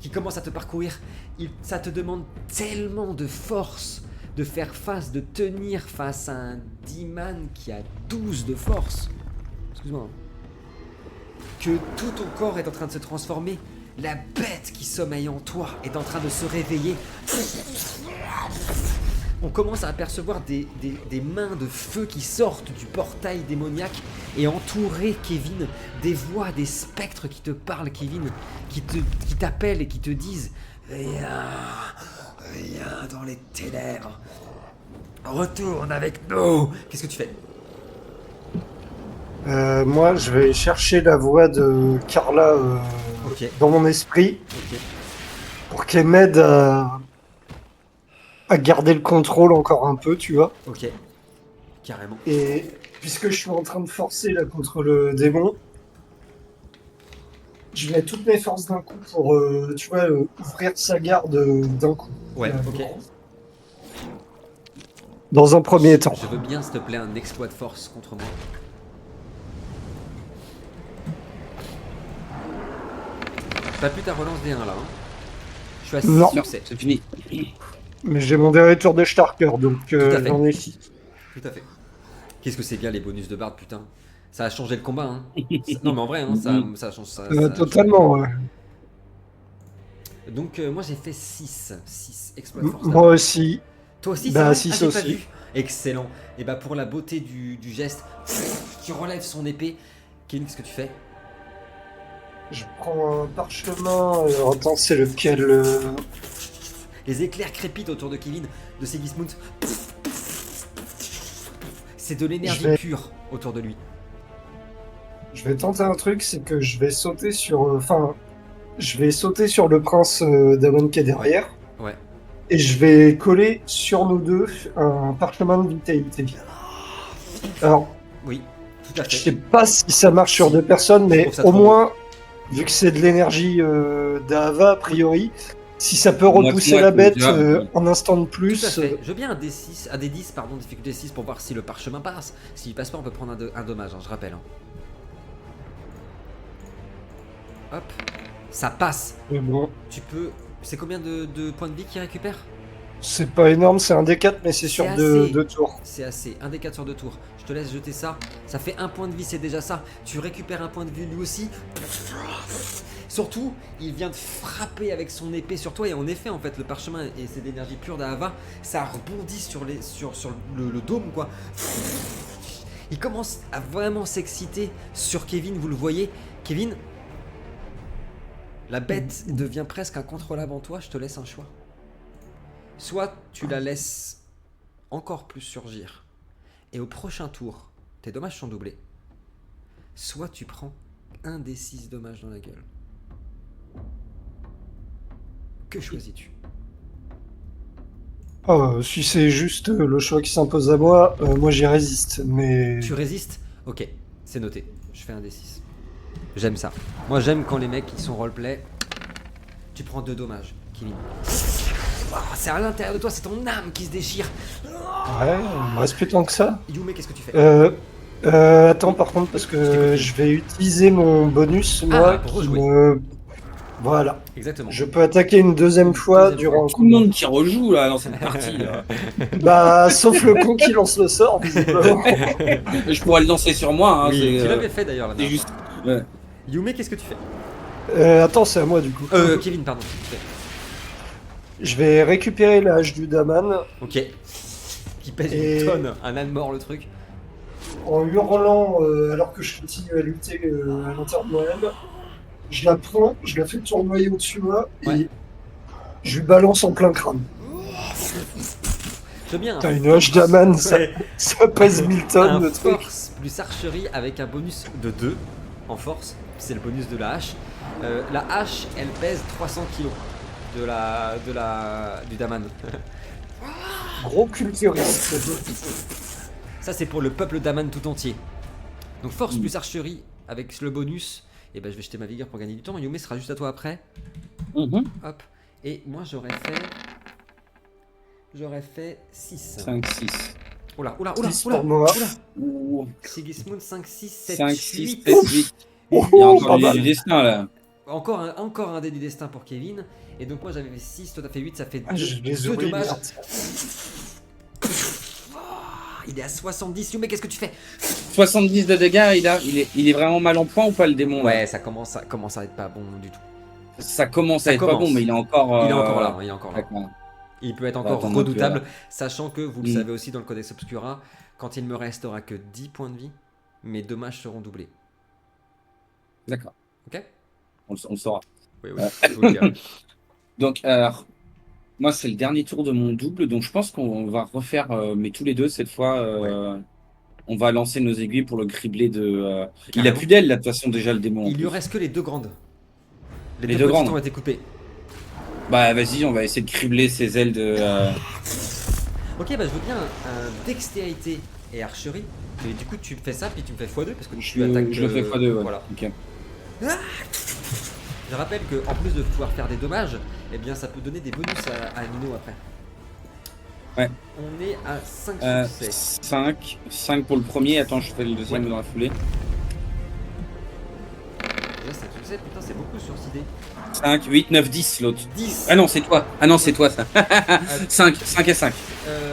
qui commencent à te parcourir. Ça te demande tellement de force de faire face, de tenir face à un Diman qui a 12 de force. Excuse-moi. Que tout ton corps est en train de se transformer. La bête qui sommeille en toi est en train de se réveiller. On commence à apercevoir des mains de feu qui sortent du portail démoniaque et entourer Kevin, des voix, des spectres qui te parlent, Kevin, qui t'appellent et qui te disent « Viens, viens dans les ténèbres, retourne avec nous !» Qu'est-ce que tu fais? Moi, je vais chercher la voix de Carla Ok. dans mon esprit Ok. pour qu'elle m'aide à garder le contrôle encore un peu, tu vois. Ok. Carrément. Et puisque je suis en train de forcer là contre le démon, je mets toutes mes forces d'un coup pour, tu vois, ouvrir sa garde d'un coup. Ouais, ok. Dans un premier temps. Je veux bien, s'il te plaît, un exploit de force contre moi. T'as plus ta relance D1 là. Hein. Je suis à 6 Non. succès. C'est fini. Mais j'ai mon dernier tour de Starker, donc à fait. j'en ai 6. Tout à fait. Qu'est-ce que c'est bien les bonus de Bard, putain. Ça a changé le combat. Hein. Non, mais en vrai, hein, ça change ça. Totalement, ouais. Donc, moi j'ai fait 6. 6 exploit force. Moi aussi. Toi aussi, Bah, c'est vrai. 6 j'ai pas aussi. vu. Excellent. Et bah, pour la beauté du geste, tu relèves son épée. Kevin, qu'est-ce que tu fais? Je prends un parchemin. Attends, c'est lequel Les éclairs crépitent autour de Kevin, de Sigismund. C'est de l'énergie Je vais- pure autour de lui. Je vais tenter un truc, c'est que je vais sauter sur. Je vais sauter sur le prince Damon qui est derrière. Ouais. Et je vais coller sur nous deux un parchemin de vitalité. Alors, Oui, tout à je sais fait. pas si ça marche sur deux personnes, Je mais trouve ça au trop moins, vu que c'est de l'énergie d'Ava, a priori, si ça peut Moitié, repousser la moitié, bête déjà. un instant de Tout à plus. fait. Je veux bien un D6, un D10, pardon, difficulté 6 pour voir si le parchemin passe. S'il passe pas, on peut prendre un dommage, hein, je rappelle. Hein. Hop, ça passe. Mais bon, Tu peux. C'est combien de points de vie qu'il récupère? c'est pas énorme, c'est un D4, mais c'est sur C'est deux, assez. 2 tours. C'est assez. Un des 4 sur 2 tours. Je te laisse jeter ça. Ça fait un point de vie, c'est déjà ça. Tu récupères un point de vie lui aussi. Surtout, il vient de frapper avec son épée sur toi. Et en effet, en fait, le parchemin et c'est d'énergie pure d'Ahava, ça rebondit sur le dôme, quoi. Il commence à vraiment s'exciter sur Kevin, vous le voyez. Kevin, la bête devient presque incontrôlable en toi. Je te laisse un choix. Soit tu la laisses encore plus surgir, et au prochain tour, tes dommages sont doublés. Soit tu prends un des 6 dommages dans la gueule. Que choisis-tu? Si c'est juste le choix qui s'impose à moi, moi j'y résiste. Mais Tu résistes? Ok, c'est noté. Je fais un des 6. J'aime ça. Moi j'aime quand les mecs ils sont roleplay. Tu prends 2 dommages, Kevin. Oh, c'est à l'intérieur de toi, c'est ton âme qui se déchire. ouais, il me reste plus tant que ça. Yume, qu'est-ce que tu fais? Attends, par contre, parce que je vais utiliser mon bonus, moi, pour qui rejouer. me... Voilà. Exactement. Je peux attaquer une deuxième fois Deuxième durant Tout le monde qui rejoue là dans cette partie. Là. Bah, sauf le con qui lance le sort, visiblement. Je pourrais le lancer sur moi. Hein, Oui, c'est, tu l'avais fait d'ailleurs. la c'est dernière juste. fois. Ouais. Yume, qu'est-ce que tu fais? Attends, c'est à moi, du coup. Kevin, pardon. Je vais récupérer la hache du Daman Ok. Qui pèse Et- une tonne, un âne mort le truc. en hurlant, alors que je continue à lutter à l'intérieur de moi-même. Je la prends, je la fais tournoyer au-dessus de moi, et Ouais. je lui balance en plein crâne. C'est bien. T'as une hache Daman, Ouais. ça pèse 1000 tonnes, Un le truc. force plus archerie avec un bonus de 2 en force. C'est le bonus de la hache. La hache, elle pèse 300 kg du Daman. Gros culturiste. Ça, c'est pour le peuple Daman tout entier. Donc, force plus archerie avec le bonus. Et ben, je vais jeter ma vigueur pour gagner du temps. Yume sera juste à toi après. Mhm. Hop. Et moi, j'aurais fait 6. 5, 6. Oula. 6 pour moi. Ouh. Sigismund 5, 6, 7, 5, 8. 6, 7, 8. Il y a encore pas du mal. destin là. Encore un dé du destin pour Kevin. Et donc moi j'avais fait 6, toi t'as fait 8, ça fait Ah, je les 2 oublie, dommages. merde. Il est à 70, Yume, qu'est-ce que tu fais? 70 de dégâts, il est vraiment mal en point ou pas le démon là Ouais, ça commence à être pas bon du tout. Ça commence Ça à être pas commence. bon, mais il est encore. Il est encore là, il est encore là. D'accord. Il peut être va encore attendre un peu, redoutable, là. sachant que, vous le Mm. savez aussi dans le Codex Obscura, quand il me restera que 10 points de vie, mes dommages seront doublés. D'accord. Ok? On le saura. Oui, je vous le dirai. Donc, alors, moi, c'est le dernier tour de mon double, donc je pense qu'on va refaire, mais tous les deux cette fois. On va lancer nos aiguilles pour le cribler de. Il a Carrément. plus d'ailes là, de toute façon, déjà le démon. en Il lui plus. reste que les 2 grandes. Les Les 2 deux petites grandes. ont été coupées. Bah, vas-y, on va essayer de cribler ses ailes de. Ok, bah je veux bien un dextérité et archerie. Mais du coup, tu fais ça, puis tu me fais x2 parce que tu attaques. Je le fais x2, ouais. Voilà. Ok. Je rappelle que en plus de pouvoir faire des dommages, eh bien ça peut donner des bonus à Nino après. Ouais. On est à 5 succès. 5 pour le premier. Attends, je fais le deuxième Ouais. dans la foulée. Déjà, c'est tout succès, putain, c'est beaucoup sur cette idée. 5, 8, 9, 10 l'autre. 10. Ah non, c'est toi. Ah non, c'est toi ça. 5 et 5.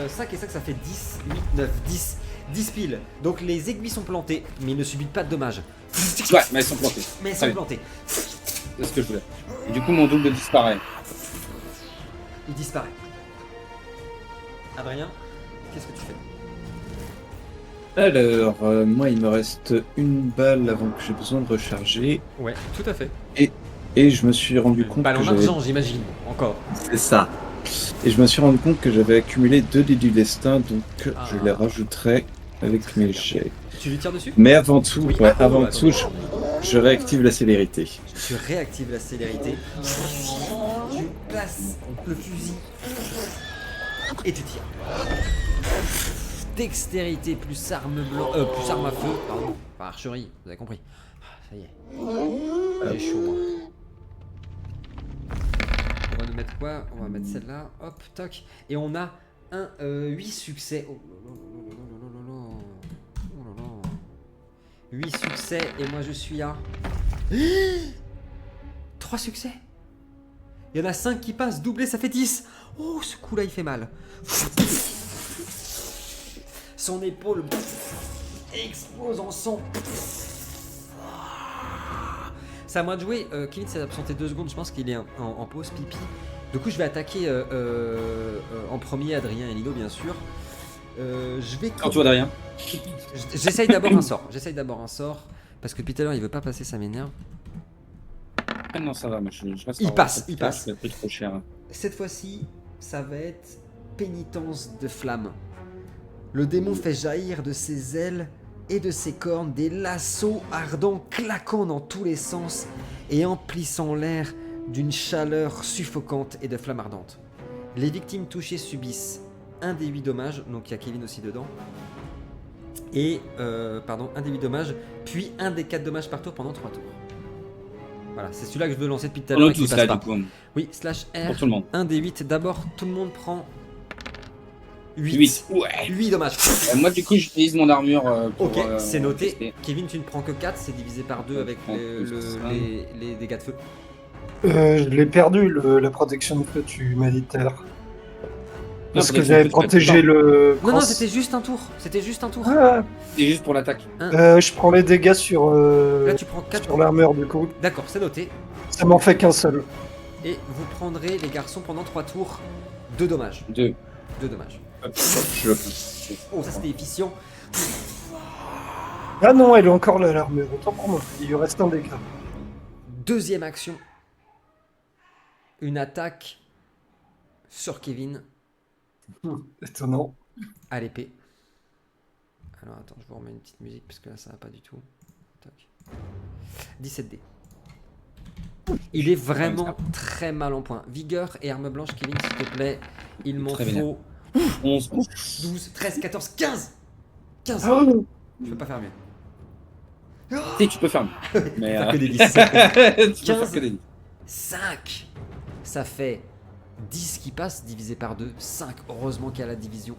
5 et 5, ça fait 10, 8, 9, 10. 10 piles. Donc les aiguilles sont plantées, mais ils ne subissent pas de dommages. Ouais, mais elles sont plantées. Mais elles Très sont bien. plantées. C'est ce que je voulais. Et du coup, mon double disparaît. Il disparaît. Adrien, qu'est-ce que tu fais? Alors, moi, il me reste une balle avant que j'ai besoin de recharger. Ouais, tout à fait. Et je me suis rendu compte Balle que en j'avais... argent, j'imagine. Encore. C'est ça. Et je me suis rendu compte que j'avais accumulé 2 dés du destin, donc Ah. je les rajouterai avec mes jets. Tu lui tires dessus? Mais avant tout, Oui. ouais, Oh, avant attends. tout, je réactive la célérité. Tu réactives la célérité. Tu places le fusil. Et tu tires. Dextérité plus arme blanche. Plus arme à feu, pardon. Enfin, archerie, vous avez compris. Ah, ça y est. J'ai chaud, hein. On va nous mettre quoi? On va mettre celle-là. Hop, toc. Et on a 8 succès. Oh là là. 8 succès et moi je suis à 3 succès. Il y en a 5 qui passent, doublé ça fait 10. Oh, ce coup là il fait mal. Son épaule explose en sang. C'est à moi de jouer. Kevin s'est absenté 2 secondes, je pense qu'il est en pause pipi. Du coup je vais attaquer en premier Adrien et Lino bien sûr. Je vais... Quand tu vois derrière. J'essaye d'abord un sort. Parce que depuis tout à l'heure il veut pas passer, ça m'énerve. Ah non, ça va, moi je reste. Il en- passe, il passe. Ça fait trop cher. Cette fois-ci, ça va être pénitence de flamme. Le démon fait jaillir de ses ailes et de ses cornes des lassos ardents claquant dans tous les sens et emplissant l'air d'une chaleur suffocante et de flammes ardentes. Les victimes touchées subissent un des 8 dommages, donc il y a Kevin aussi dedans. Et, un des 8 dommages, puis un des 4 dommages par tour pendant 3 tours. Voilà, c'est celui-là que je veux lancer depuis tout à On l'heure a et qui tous passe là, pas. du coup. Oui, slash R, Pour tout le monde. un des 8. D'abord, tout le monde prend 8. 8. Ouais. 8 dommages. Moi, du coup, j'utilise mon armure pour. Ok, c'est noté. tester. Kevin, tu ne prends que 4, c'est divisé par 2 avec prends plus que ça. les dégâts de feu. Je l'ai perdu, la protection de feu, tu m'as dit tout à l'heure. Parce Non, que protection j'avais de feu, protégé le... Non, non, cross. c'était juste un tour. C'était juste un tour. Ah, C'est juste pour l'attaque. je prends les dégâts sur, Là, tu prends 4. sur l'armure, du coup. D'accord, c'est noté. Ça m'en fait qu'un seul. Et vous prendrez, les garçons, pendant 3 tours, 2 dommages. 2. 2 dommages. Oh, ça c'était efficient. Ah non, elle est encore là, l'armure. Autant pour moi. Il lui reste un dégât. Deuxième action. Une attaque sur Kevin Étonnant. à l'épée. Alors attends, je vous remets une petite musique parce que là ça va pas du tout. Toc. 17 dés. Il est vraiment très mal en point. Vigueur et arme blanche, Kevin, s'il te plaît. Il m'en Très vénère. faut 11. 12, 13, 14, 15 15 Oh, Je peux pas faire mieux. Si, tu peux faire mieux. Mais. Faire que des 10. Tu peux faire 15. que des 10. 5. Ça fait 10 qui passent, divisé par 2. 5. Heureusement qu'il y a la division.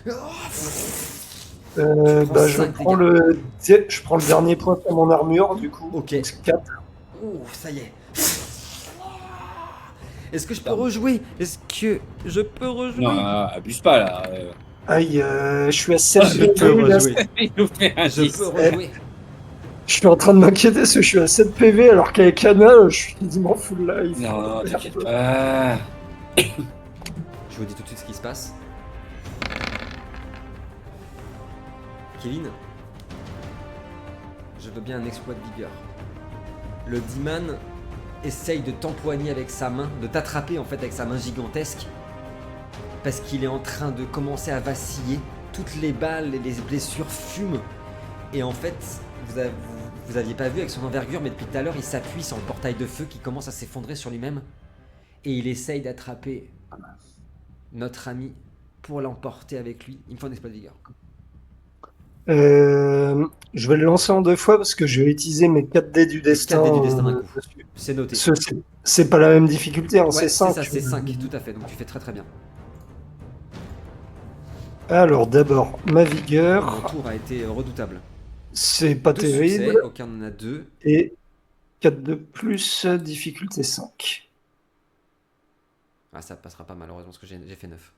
bah, je 5 prends dégâts. je prends le dernier point sur mon armure, du coup. Ok. Donc, 4. Oh, ça y est. Est-ce que je peux rejouer? Est-ce que je peux rejouer? Non, abuse pas là. Aïe, je suis à 7 Je peux PV. Là, rejouer. Il nous fait un Je 10. peux rejouer. je suis en train de m'inquiéter parce que je suis à 7 PV alors qu'avec Anna, je suis quasiment full life. Non, t'inquiète pas. Je vous dis tout de suite ce qui se passe. Kevin, je veux bien un exploit de vigueur. Le D-Man essaye de t'empoigner avec sa main, de t'attraper en fait avec sa main gigantesque, parce qu'il est en train de commencer à vaciller. Toutes les balles et les blessures fument. Et en fait, vous aviez pas vu avec son envergure, mais depuis tout à l'heure, il s'appuie sur le portail de feu qui commence à s'effondrer sur lui-même. Et il essaye d'attraper notre ami pour l'emporter avec lui. Il me faut un exploit de vigueur. Je vais le lancer en 2 fois parce que je vais utiliser mes 4 dés du destin. 4 dés du destin d'un coup. dessus. C'est noté. C'est pas la même difficulté, hein, Ouais, c'est 5. ça, c'est 5, tout à fait. Donc tu fais très très bien. Alors d'abord, ma Mon vigueur, tour a été redoutable. c'est pas 2 terrible. succès, aucun n'en a 2. Et 4 de plus, difficulté 5. Ah, ça passera pas malheureusement parce que j'ai fait 9.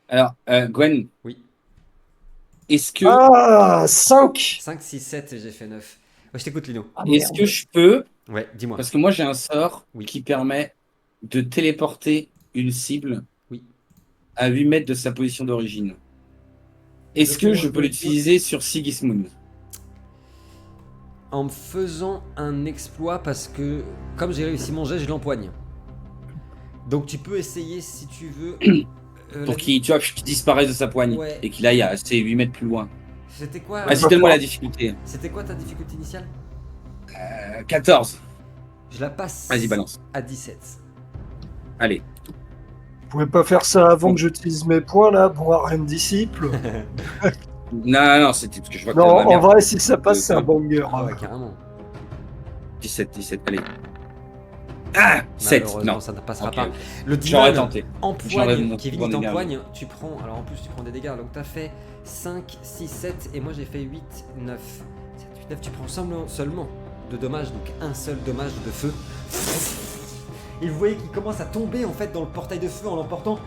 Alors, Gwen, Oui. est-ce que, Ah, 5. 5, 6, 7 et j'ai fait 9. Ouais, je t'écoute, Lino. Ah, est-ce merde. que je peux, Ouais, dis-moi. parce que moi j'ai un sort Oui. qui permet de téléporter une cible Oui. à 8 mètres de sa position d'origine. Est-ce que je peux l'utiliser sur Sigismund? En me faisant un exploit parce que, comme j'ai réussi mon jet, je l'empoigne. Donc tu peux essayer si tu veux. Pour qu'il tu vois, qu'il disparaisse de sa poigne Ouais. et qu'il aille à 8 mètres plus loin. C'était quoi Vas-y, donne-moi la difficulté. C'était quoi ta difficulté initiale 14. Je la passe Vas-y, balance. à 17. Allez. Vous pouvez pas faire ça avant que j'utilise mes points là pour avoir un disciple. Non, c'était parce que je vois que Non, t'as de la en merde. vrai, si ça passe, c'est un banger. Ah ouais, carrément. 17, allez. Ah 7, Malheureusement, non. ça ne passera Ok, pas. ok. Le J'aurais divan tenté. empoigne, J'enlève mon Kevin bon il dégât. t'empoigne, tu prends, alors en plus tu prends des dégâts, donc t'as fait 5, 6, 7 et moi j'ai fait 8, 9. 7, 8, 9, tu prends seulement de dommages, donc un seul dommage de feu. Et vous voyez qu'il commence à tomber en fait dans le portail de feu en l'emportant.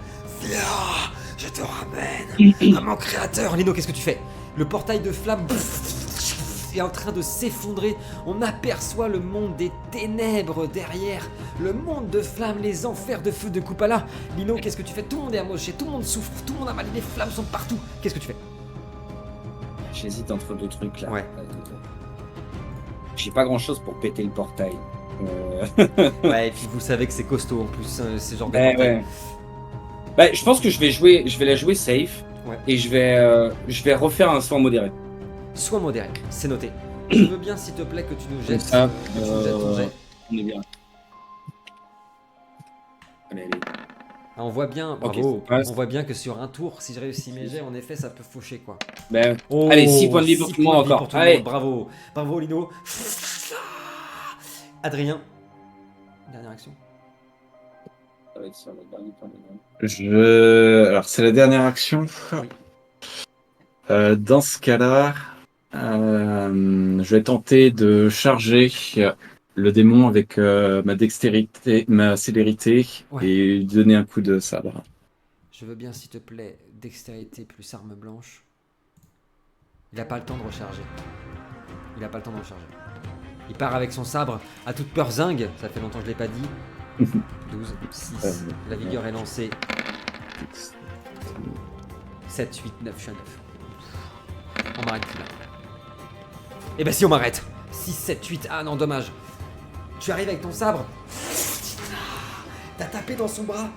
Viens, je te ramène à mon créateur. Lino, qu'est-ce que tu fais? Le portail de flamme est en train de s'effondrer. On aperçoit le monde des ténèbres derrière. Le monde de flammes, les enfers de feu de Kupala. Lino, qu'est-ce que tu fais? Tout le monde est amoché, tout le monde souffre, tout le monde a mal, les flammes sont partout. Qu'est-ce que tu fais? J'hésite entre deux trucs là. Ouais. J'ai pas grand chose pour péter le portail. Ouais, et puis vous savez que c'est costaud en plus, ces genres de Ouais, portails. ouais. Bah, je pense que je vais la jouer safe. Ouais. Et je vais refaire un soin modéré. Sois modéré, c'est noté. Je veux bien, s'il te plaît, que tu nous jettes, ça, que tu nous jettes ton jet. On est bien. Allez. Ah, on voit bien, Ok, bravo, ça passe. on voit bien que sur un tour, si je réussis mes jets, en effet, ça peut faucher quoi. Ben, Oh, allez, 6 points de vie pour 6 tout le monde points de vie encore. pour tout le Allez. monde, bravo, bravo Lino. Adrien, dernière action. Ça va être ça, le dernier point de vie. Alors, c'est la dernière action. Oui. Dans ce cas-là, je vais tenter de charger le démon avec ma dextérité, ma célérité Ouais. et lui donner un coup de sabre. Je veux bien, s'il te plaît, dextérité plus arme blanche. Il a pas le temps de recharger. Il a pas le temps de recharger. Il part avec son sabre à toute peur zingue, ça fait longtemps que je l'ai pas dit. 12, 6, la vigueur est lancée. 7, 8, 9, je suis à 9. On m'arrête plus là. Eh ben si on m'arrête. 6, 7, 8, ah non dommage. Tu arrives avec ton sabre. T'as tapé dans son bras.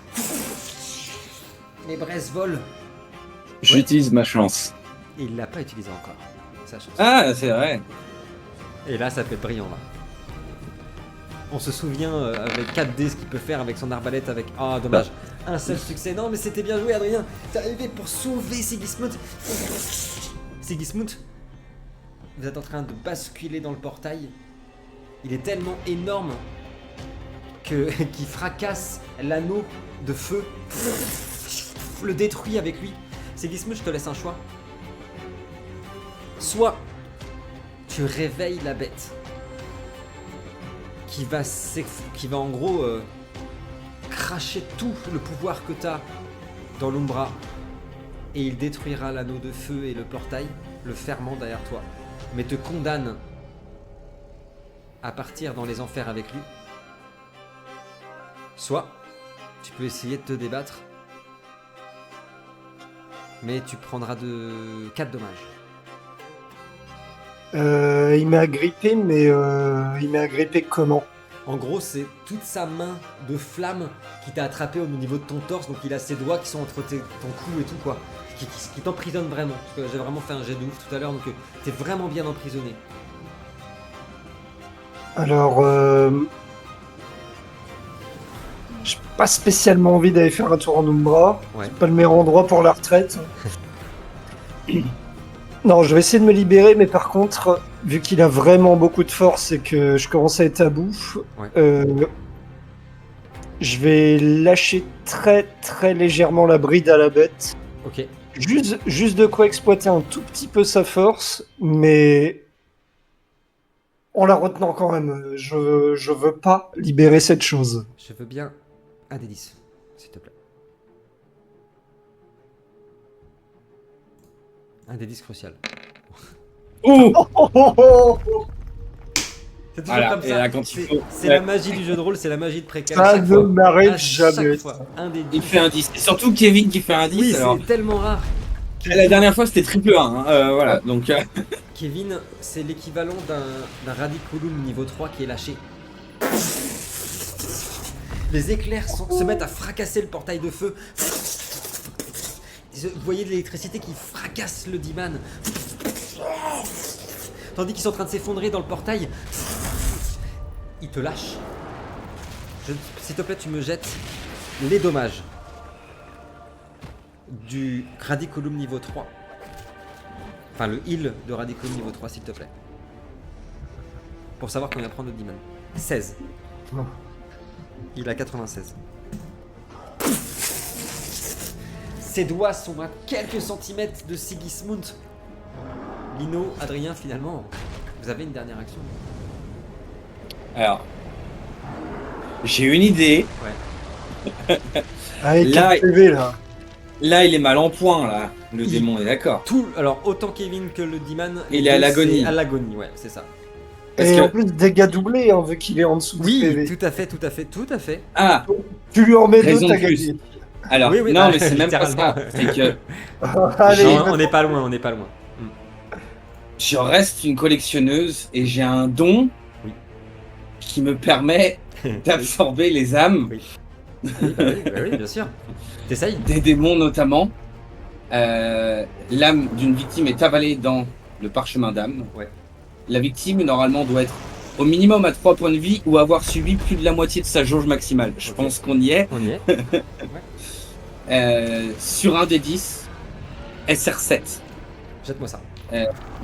Les braises volent. J'utilise ma chance. Et il l'a pas utilisé encore. Sa chance. Ah, c'est vrai. Et là, ça peut être brillant, là. On se souvient avec 4D ce qu'il peut faire avec son arbalète avec... Ah, dommage. Un seul succès. Non, mais c'était bien joué, Adrien. T'es arrivé pour sauver Sigismund. Sigismund, vous êtes en train de basculer dans le portail. Il est tellement énorme qu'il fracasse l'anneau de feu. Le détruit avec lui. Sigismund, je te laisse un choix. Soit tu réveilles la bête qui va en gros cracher tout le pouvoir que tu as dans l'Umbra et il détruira l'anneau de feu et le portail, le fermant derrière toi, mais te condamne à partir dans les enfers avec lui. Soit tu peux essayer de te débattre, mais tu prendras 4 dommages. Il m'a agrippé, mais il m'a agrippé comment? En gros, c'est toute sa main de flamme qui t'a attrapé au niveau de ton torse, donc il a ses doigts qui sont entre ton cou et tout, quoi. Qui t'emprisonne vraiment. Parce que j'ai vraiment fait un jet de ouf tout à l'heure, donc t'es vraiment bien emprisonné. Alors, j'ai pas spécialement envie d'aller faire un tour en Umbra. Ouais. C'est pas le meilleur endroit pour la retraite. Non, je vais essayer de me libérer, mais par contre, vu qu'il a vraiment beaucoup de force et que je commence à être à bout, Ouais. je vais lâcher très très légèrement la bride à la bête. Ok. Juste de quoi exploiter un tout petit peu sa force, mais En la retenant quand même. Je veux pas libérer cette chose. Je veux bien un des 10, s'il te plaît. Un des 10 crucial. Ouh Oh, oh, oh, oh. C'est toujours Voilà, comme et ça. là, quand il faut- C'est ouais. la magie du jeu de rôle, c'est la magie de préquel. Ça Chaque ne fois. m'arrive À jamais. chaque fois. Un des 10. Il fait un 10. C'est surtout Kevin qui fait un 10. Oui, alors, c'est tellement rare. la dernière fois, c'était triple 1. Hein, voilà, donc... Kevin, c'est l'équivalent d'un Radicolum niveau 3 qui est lâché. Les éclairs se mettent à fracasser le portail de feu. Vous voyez de l'électricité qui fracasse le Diman. Tandis qu'ils sont en train de s'effondrer dans le portail. Il te lâche. S'il te plaît, tu me jettes les dommages du Radicolum niveau 3. Enfin, le heal de Radicolum niveau 3, s'il te plaît. Pour savoir combien prend notre Diman. 16. Non. Il a 96. Ses doigts sont à quelques centimètres de Sigismund. Lino, Adrien, finalement, vous avez une dernière action. Alors... J'ai une idée. Ouais. Allez, Là, 4 PV là. Là, il est mal en point, là. Le démon, est d'accord. Alors, autant Kevin que le Diman. Il est à l'agonie. c'est à l'agonie, ouais, c'est ça. Parce Et que- en plus, dégâts doublés, hein, vu qu'il est en dessous Oui, du PV. tout à fait, tout à fait, tout à fait. Ah, Tu lui en mets 2, Raison t'as de plus. gagné. alors, Oui, oui, non, bah, mais c'est même pas littéralement. ça. C'est que Allez, Non, on n'est pas loin, on n'est pas loin. je reste une collectionneuse et j'ai un don Oui. qui me permet d'absorber les âmes Oui. Oui, bah oui, bah oui, bien sûr. T'essayes. des démons notamment. L'âme d'une victime est avalée dans le parchemin d'âme. Ouais. La victime, normalement, doit être au minimum à 3 points de vie ou avoir subi plus de la moitié de sa jauge maximale. Je Ok. pense qu'on y est. On y est. Sur un des 10, SR7. Jette-moi ça.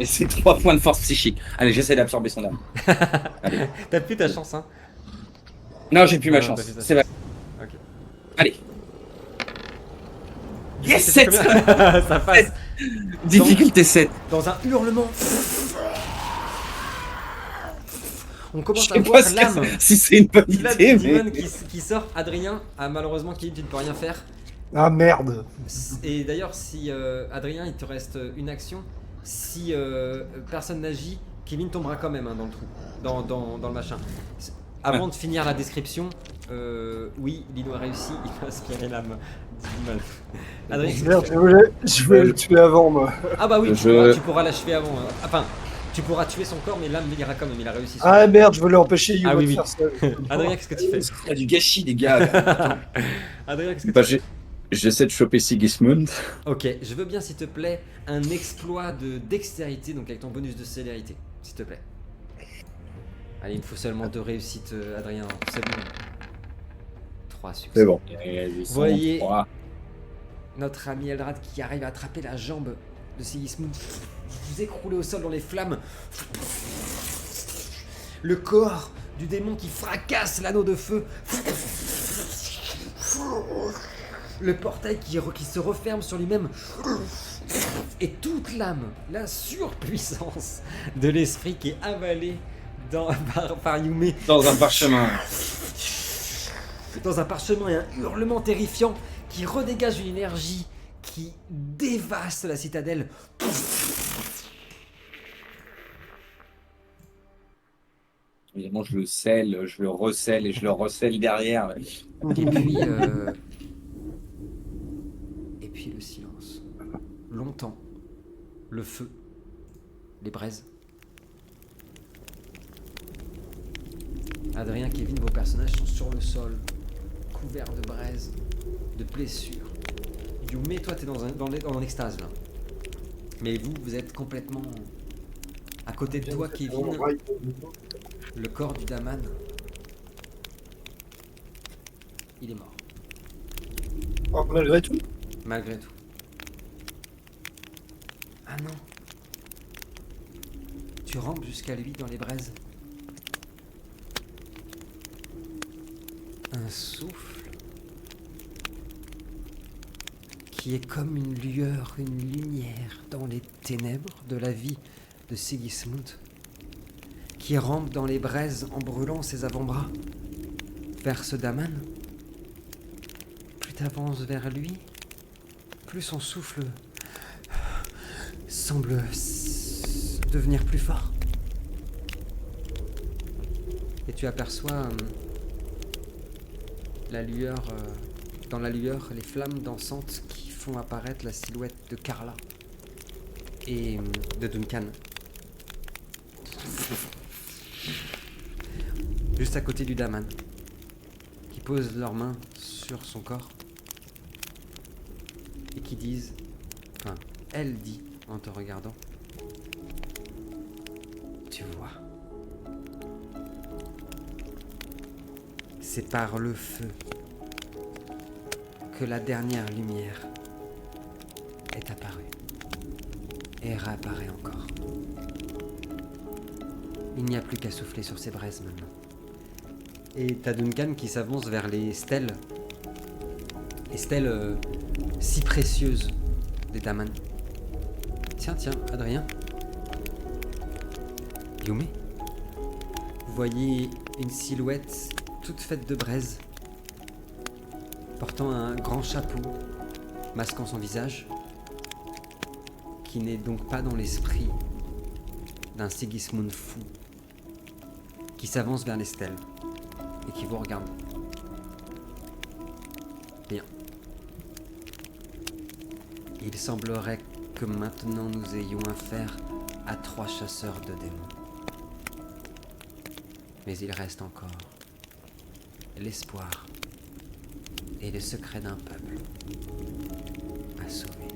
Et c'est 3 points de force psychique. Allez, j'essaie d'absorber son âme. T'as plus ta chance, hein. Non, j'ai plus ma Non, chance. t'as plus ta C'est vrai. Ok. Allez. Yes, C'est 7. combien Ça passe. Difficulté 7. Dans un hurlement. On Je commence à sais voir pas l'âme. si c'est une bonne L'âme idée, du mais... Demon qui sort. Adrien, malheureusement, Kevin, tu ne peux rien faire. Ah merde. Et d'ailleurs, si Adrien, il te reste une action. Si personne n'agit, Kevin tombera quand même, hein, dans le trou, dans le machin. Avant de finir la description, oui, Lino a réussi, il va aspirer l'âme du Demon. Adrien, qu'est-ce que Merde, tu fais je voulais le tuer avant, moi. Ah bah oui, Je- tu pourras l'achever avant. Enfin, tu pourras tuer son corps, mais l'âme ira quand même, il a réussi. Ah merde, je voulais empêcher Yuba Ah oui, de oui. faire ça. Adrien, qu'est-ce que tu fais Il y a du gâchis, les gars. Adrien, qu'est-ce que Bah, tu fais j'essaie de choper Sigismund. Ok, je veux bien, s'il te plaît, un exploit de dextérité, donc avec ton bonus de célérité, s'il te plaît. Allez, il me faut seulement 2 réussites, Adrien, c'est bon. 3 succès. C'est bon. Voyez. Notre ami Eldrad qui arrive à attraper la jambe de Sigismund. Vous écroulez au sol dans les flammes. Le corps du démon qui fracasse l'anneau de feu. Le portail qui se referme sur lui-même. Et toute l'âme, la surpuissance de l'esprit qui est avalée par Yume Dans un parchemin. dans un parchemin et un hurlement terrifiant qui redégage une énergie qui dévaste la citadelle. Évidemment, je le scelle, je le recèle et je le recèle derrière. Et puis le silence. Longtemps. Le feu. Les braises. Adrien, Kevin, vos personnages sont sur le sol, couverts de braises, de blessures. Yume, toi, t'es dans l'extase là. Mais vous êtes complètement à côté de toi, Kevin. Le corps du Daman, il est mort, Oh, malgré tout. malgré tout. Ah non. Tu rampes jusqu'à lui dans les braises. Un souffle qui est comme une lueur, une lumière dans les ténèbres de la vie de Sigismund, qui rampe dans les braises en brûlant ses avant-bras vers ce Daman. Plus t'avances vers lui, plus son souffle semble devenir plus fort. Et tu aperçois la lueur, dans la lueur, les flammes dansantes qui font apparaître la silhouette de Carla et de Duncan. Juste à côté du Daman, qui posent leurs mains sur son corps et qui disent, enfin, elle dit en te regardant, tu vois, c'est par le feu que la dernière lumière est apparue et réapparaît encore. Il n'y a plus qu'à souffler sur ces braises maintenant. Et t'as Duncan qui s'avance vers les stèles si précieuses des Daman. Tiens, Adrien. Yume. Vous voyez une silhouette toute faite de braise, portant un grand chapeau, masquant son visage, qui n'est donc pas dans l'esprit d'un Sigismund fou, qui s'avance vers les stèles et qui vous regarde. Bien. Il semblerait que maintenant nous ayons affaire à 3 chasseurs de démons. Mais il reste encore l'espoir et le secret d'un peuple à sauver.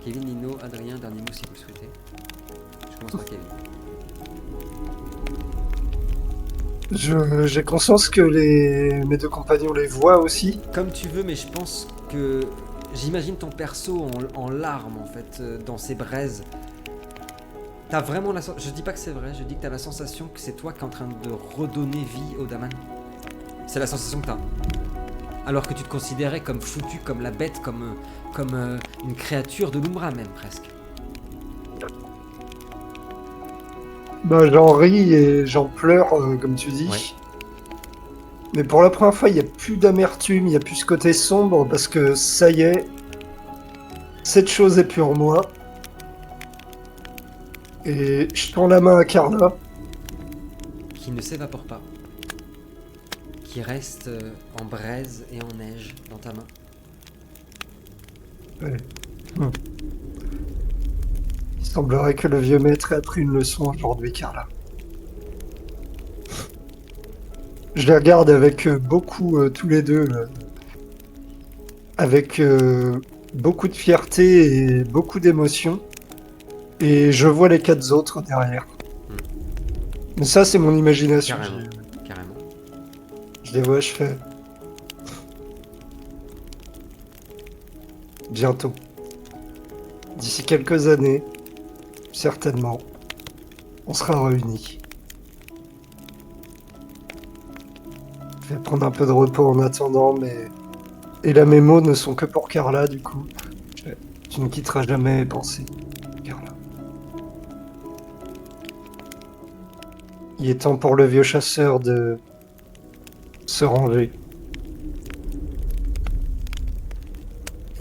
Kevin, Nino, Adrien, dernier mot si vous le souhaitez. Je commence par Kevin. J'ai conscience que mes 2 compagnons les voient aussi. Comme tu veux, mais je pense que j'imagine ton perso en larmes en fait, dans ces braises. T'as vraiment la sensation, je dis pas que c'est vrai, je dis que t'as la sensation que c'est toi qui es en train de redonner vie au Daman. C'est la sensation que t'as. Alors que tu te considérais comme foutu, comme la bête, comme une créature de l'Umbra même presque. Bah, j'en ris et j'en pleure, comme tu dis. Ouais. Mais pour la première fois, il n'y a plus d'amertume, il n'y a plus ce côté sombre, parce que ça y est, cette chose est plus en moi. Et je tends la main à Carla. Qui ne s'évapore pas. Qui reste en braise et en neige dans ta main. Ouais. Il semblerait que le vieux maître ait appris une leçon aujourd'hui, Carla. Je les regarde avec beaucoup, tous les deux, avec beaucoup de fierté et beaucoup d'émotion. Et je vois les 4 autres derrière. Mais ça, c'est mon imagination. Carrément. Je les vois, je fais... Bientôt. D'ici quelques années, certainement, on sera réunis. Je vais prendre un peu de repos en attendant, mais... Et là, mes mots ne sont que pour Carla, du coup. Tu ne quitteras jamais mes pensées, Carla. Il est temps pour le vieux chasseur de se ranger.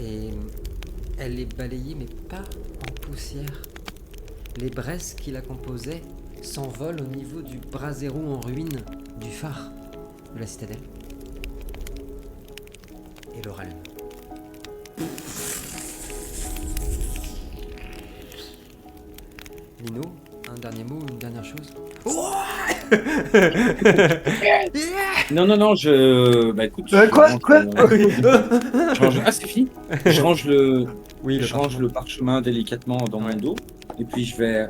Et elle est balayée, mais pas en poussière. Les braises qui la composaient s'envolent au niveau du brasero en ruine du phare de la citadelle. Et le rallume. Nino, un dernier mot, une dernière chose? Non, bah écoute. Quoi Je range... Ah, c'est fini. Je range Oui, je range le parchemin délicatement dans mon dos. Et puis je vais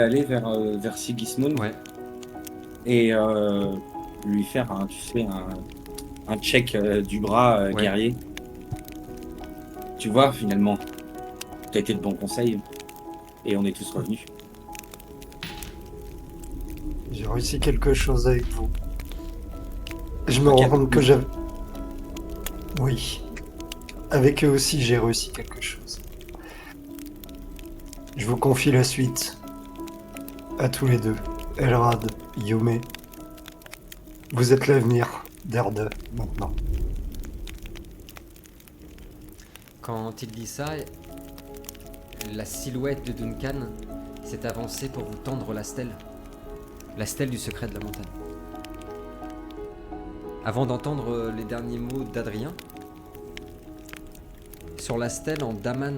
aller vers Sigismund. Ouais. Et lui faire un check du bras guerrier. Tu vois, finalement, t'as été de bons conseils. Et on est tous revenus. J'ai réussi quelque chose avec vous. Je me rends compte que j'avais... Oui. Avec eux aussi, j'ai réussi quelque chose. Je vous confie la suite. À tous les deux, Elrad, Yume, vous êtes l'avenir d'Erde maintenant. Quand il dit ça, la silhouette de Duncan s'est avancée pour vous tendre la stèle du secret de la montagne. Avant d'entendre les derniers mots d'Adrien, sur la stèle en daman,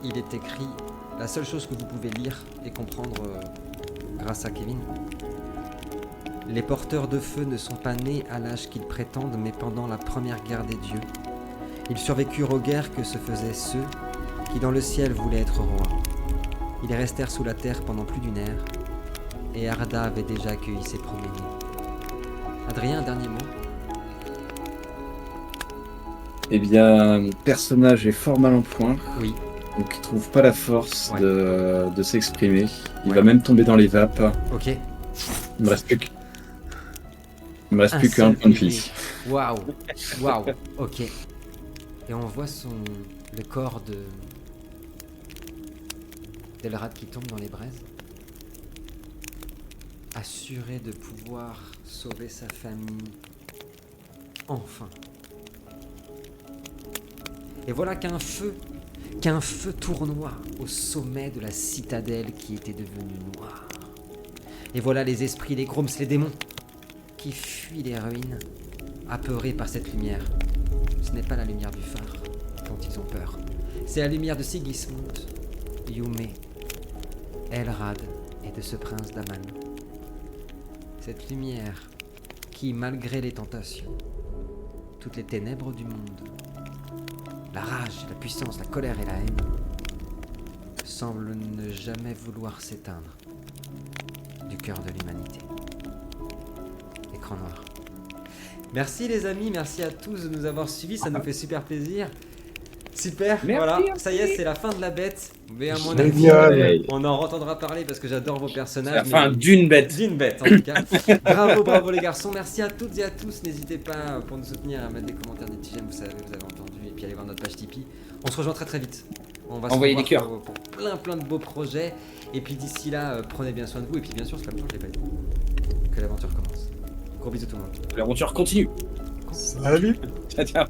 il est écrit la seule chose que vous pouvez lire et comprendre grâce à Kevin. Les porteurs de feu ne sont pas nés à l'âge qu'ils prétendent, mais pendant la première guerre des dieux. Ils survécurent aux guerres que se faisaient ceux qui dans le ciel voulaient être rois. Ils restèrent sous la terre pendant plus d'une ère, et Arda avait déjà accueilli ses premiers-nés. Adrien, un dernier mot? Eh bien, mon personnage est fort mal en point, Oui. donc il trouve pas la force Ouais. de s'exprimer. Il Ouais. va même tomber dans les vapes. Ok. Il me reste plus que... Il me reste Un plus qu'un seul point de PV. vie. Waouh. Waouh. Ok. Et on voit le corps d'Elrad qui tombe dans les braises. Assuré de pouvoir sauver sa famille. Enfin. Et voilà qu'un feu tournoie au sommet de la citadelle qui était devenue noire. Et voilà les esprits, les Grommes, les démons, qui fuient les ruines, apeurés par cette lumière. Ce n'est pas la lumière du phare dont ils ont peur. C'est la lumière de Sigismund, Yume, Elrad et de ce prince d'Aman. Cette lumière qui, malgré les tentations, toutes les ténèbres du monde, la rage, la puissance, la colère et la haine, semble ne jamais vouloir s'éteindre du cœur de l'humanité. Écran noir. Merci les amis, merci à tous de nous avoir suivis, ça nous fait super plaisir. Super, Merci, voilà, merci. ça y est, c'est la fin de la bête. Mais à mon avis, Génial. on en entendra parler parce que j'adore vos C'est personnages. la fin mais- d'une bête. d'une bête en tout cas. Bravo les garçons, merci à toutes et à tous. N'hésitez pas pour nous soutenir à mettre des commentaires, des petits j'aime, vous savez, vous avez entendu, et puis allez voir notre page Tipeee. On se rejoint très très vite. On va se Envoyez revoir des cœurs. pour plein de beaux projets. Et puis d'ici là, prenez bien soin de vous. Et puis bien sûr, c'est comme ça, je l'ai pas dit. Que l'aventure commence. Gros bisous tout le monde. L'aventure continue. Salut. Ciao, ciao.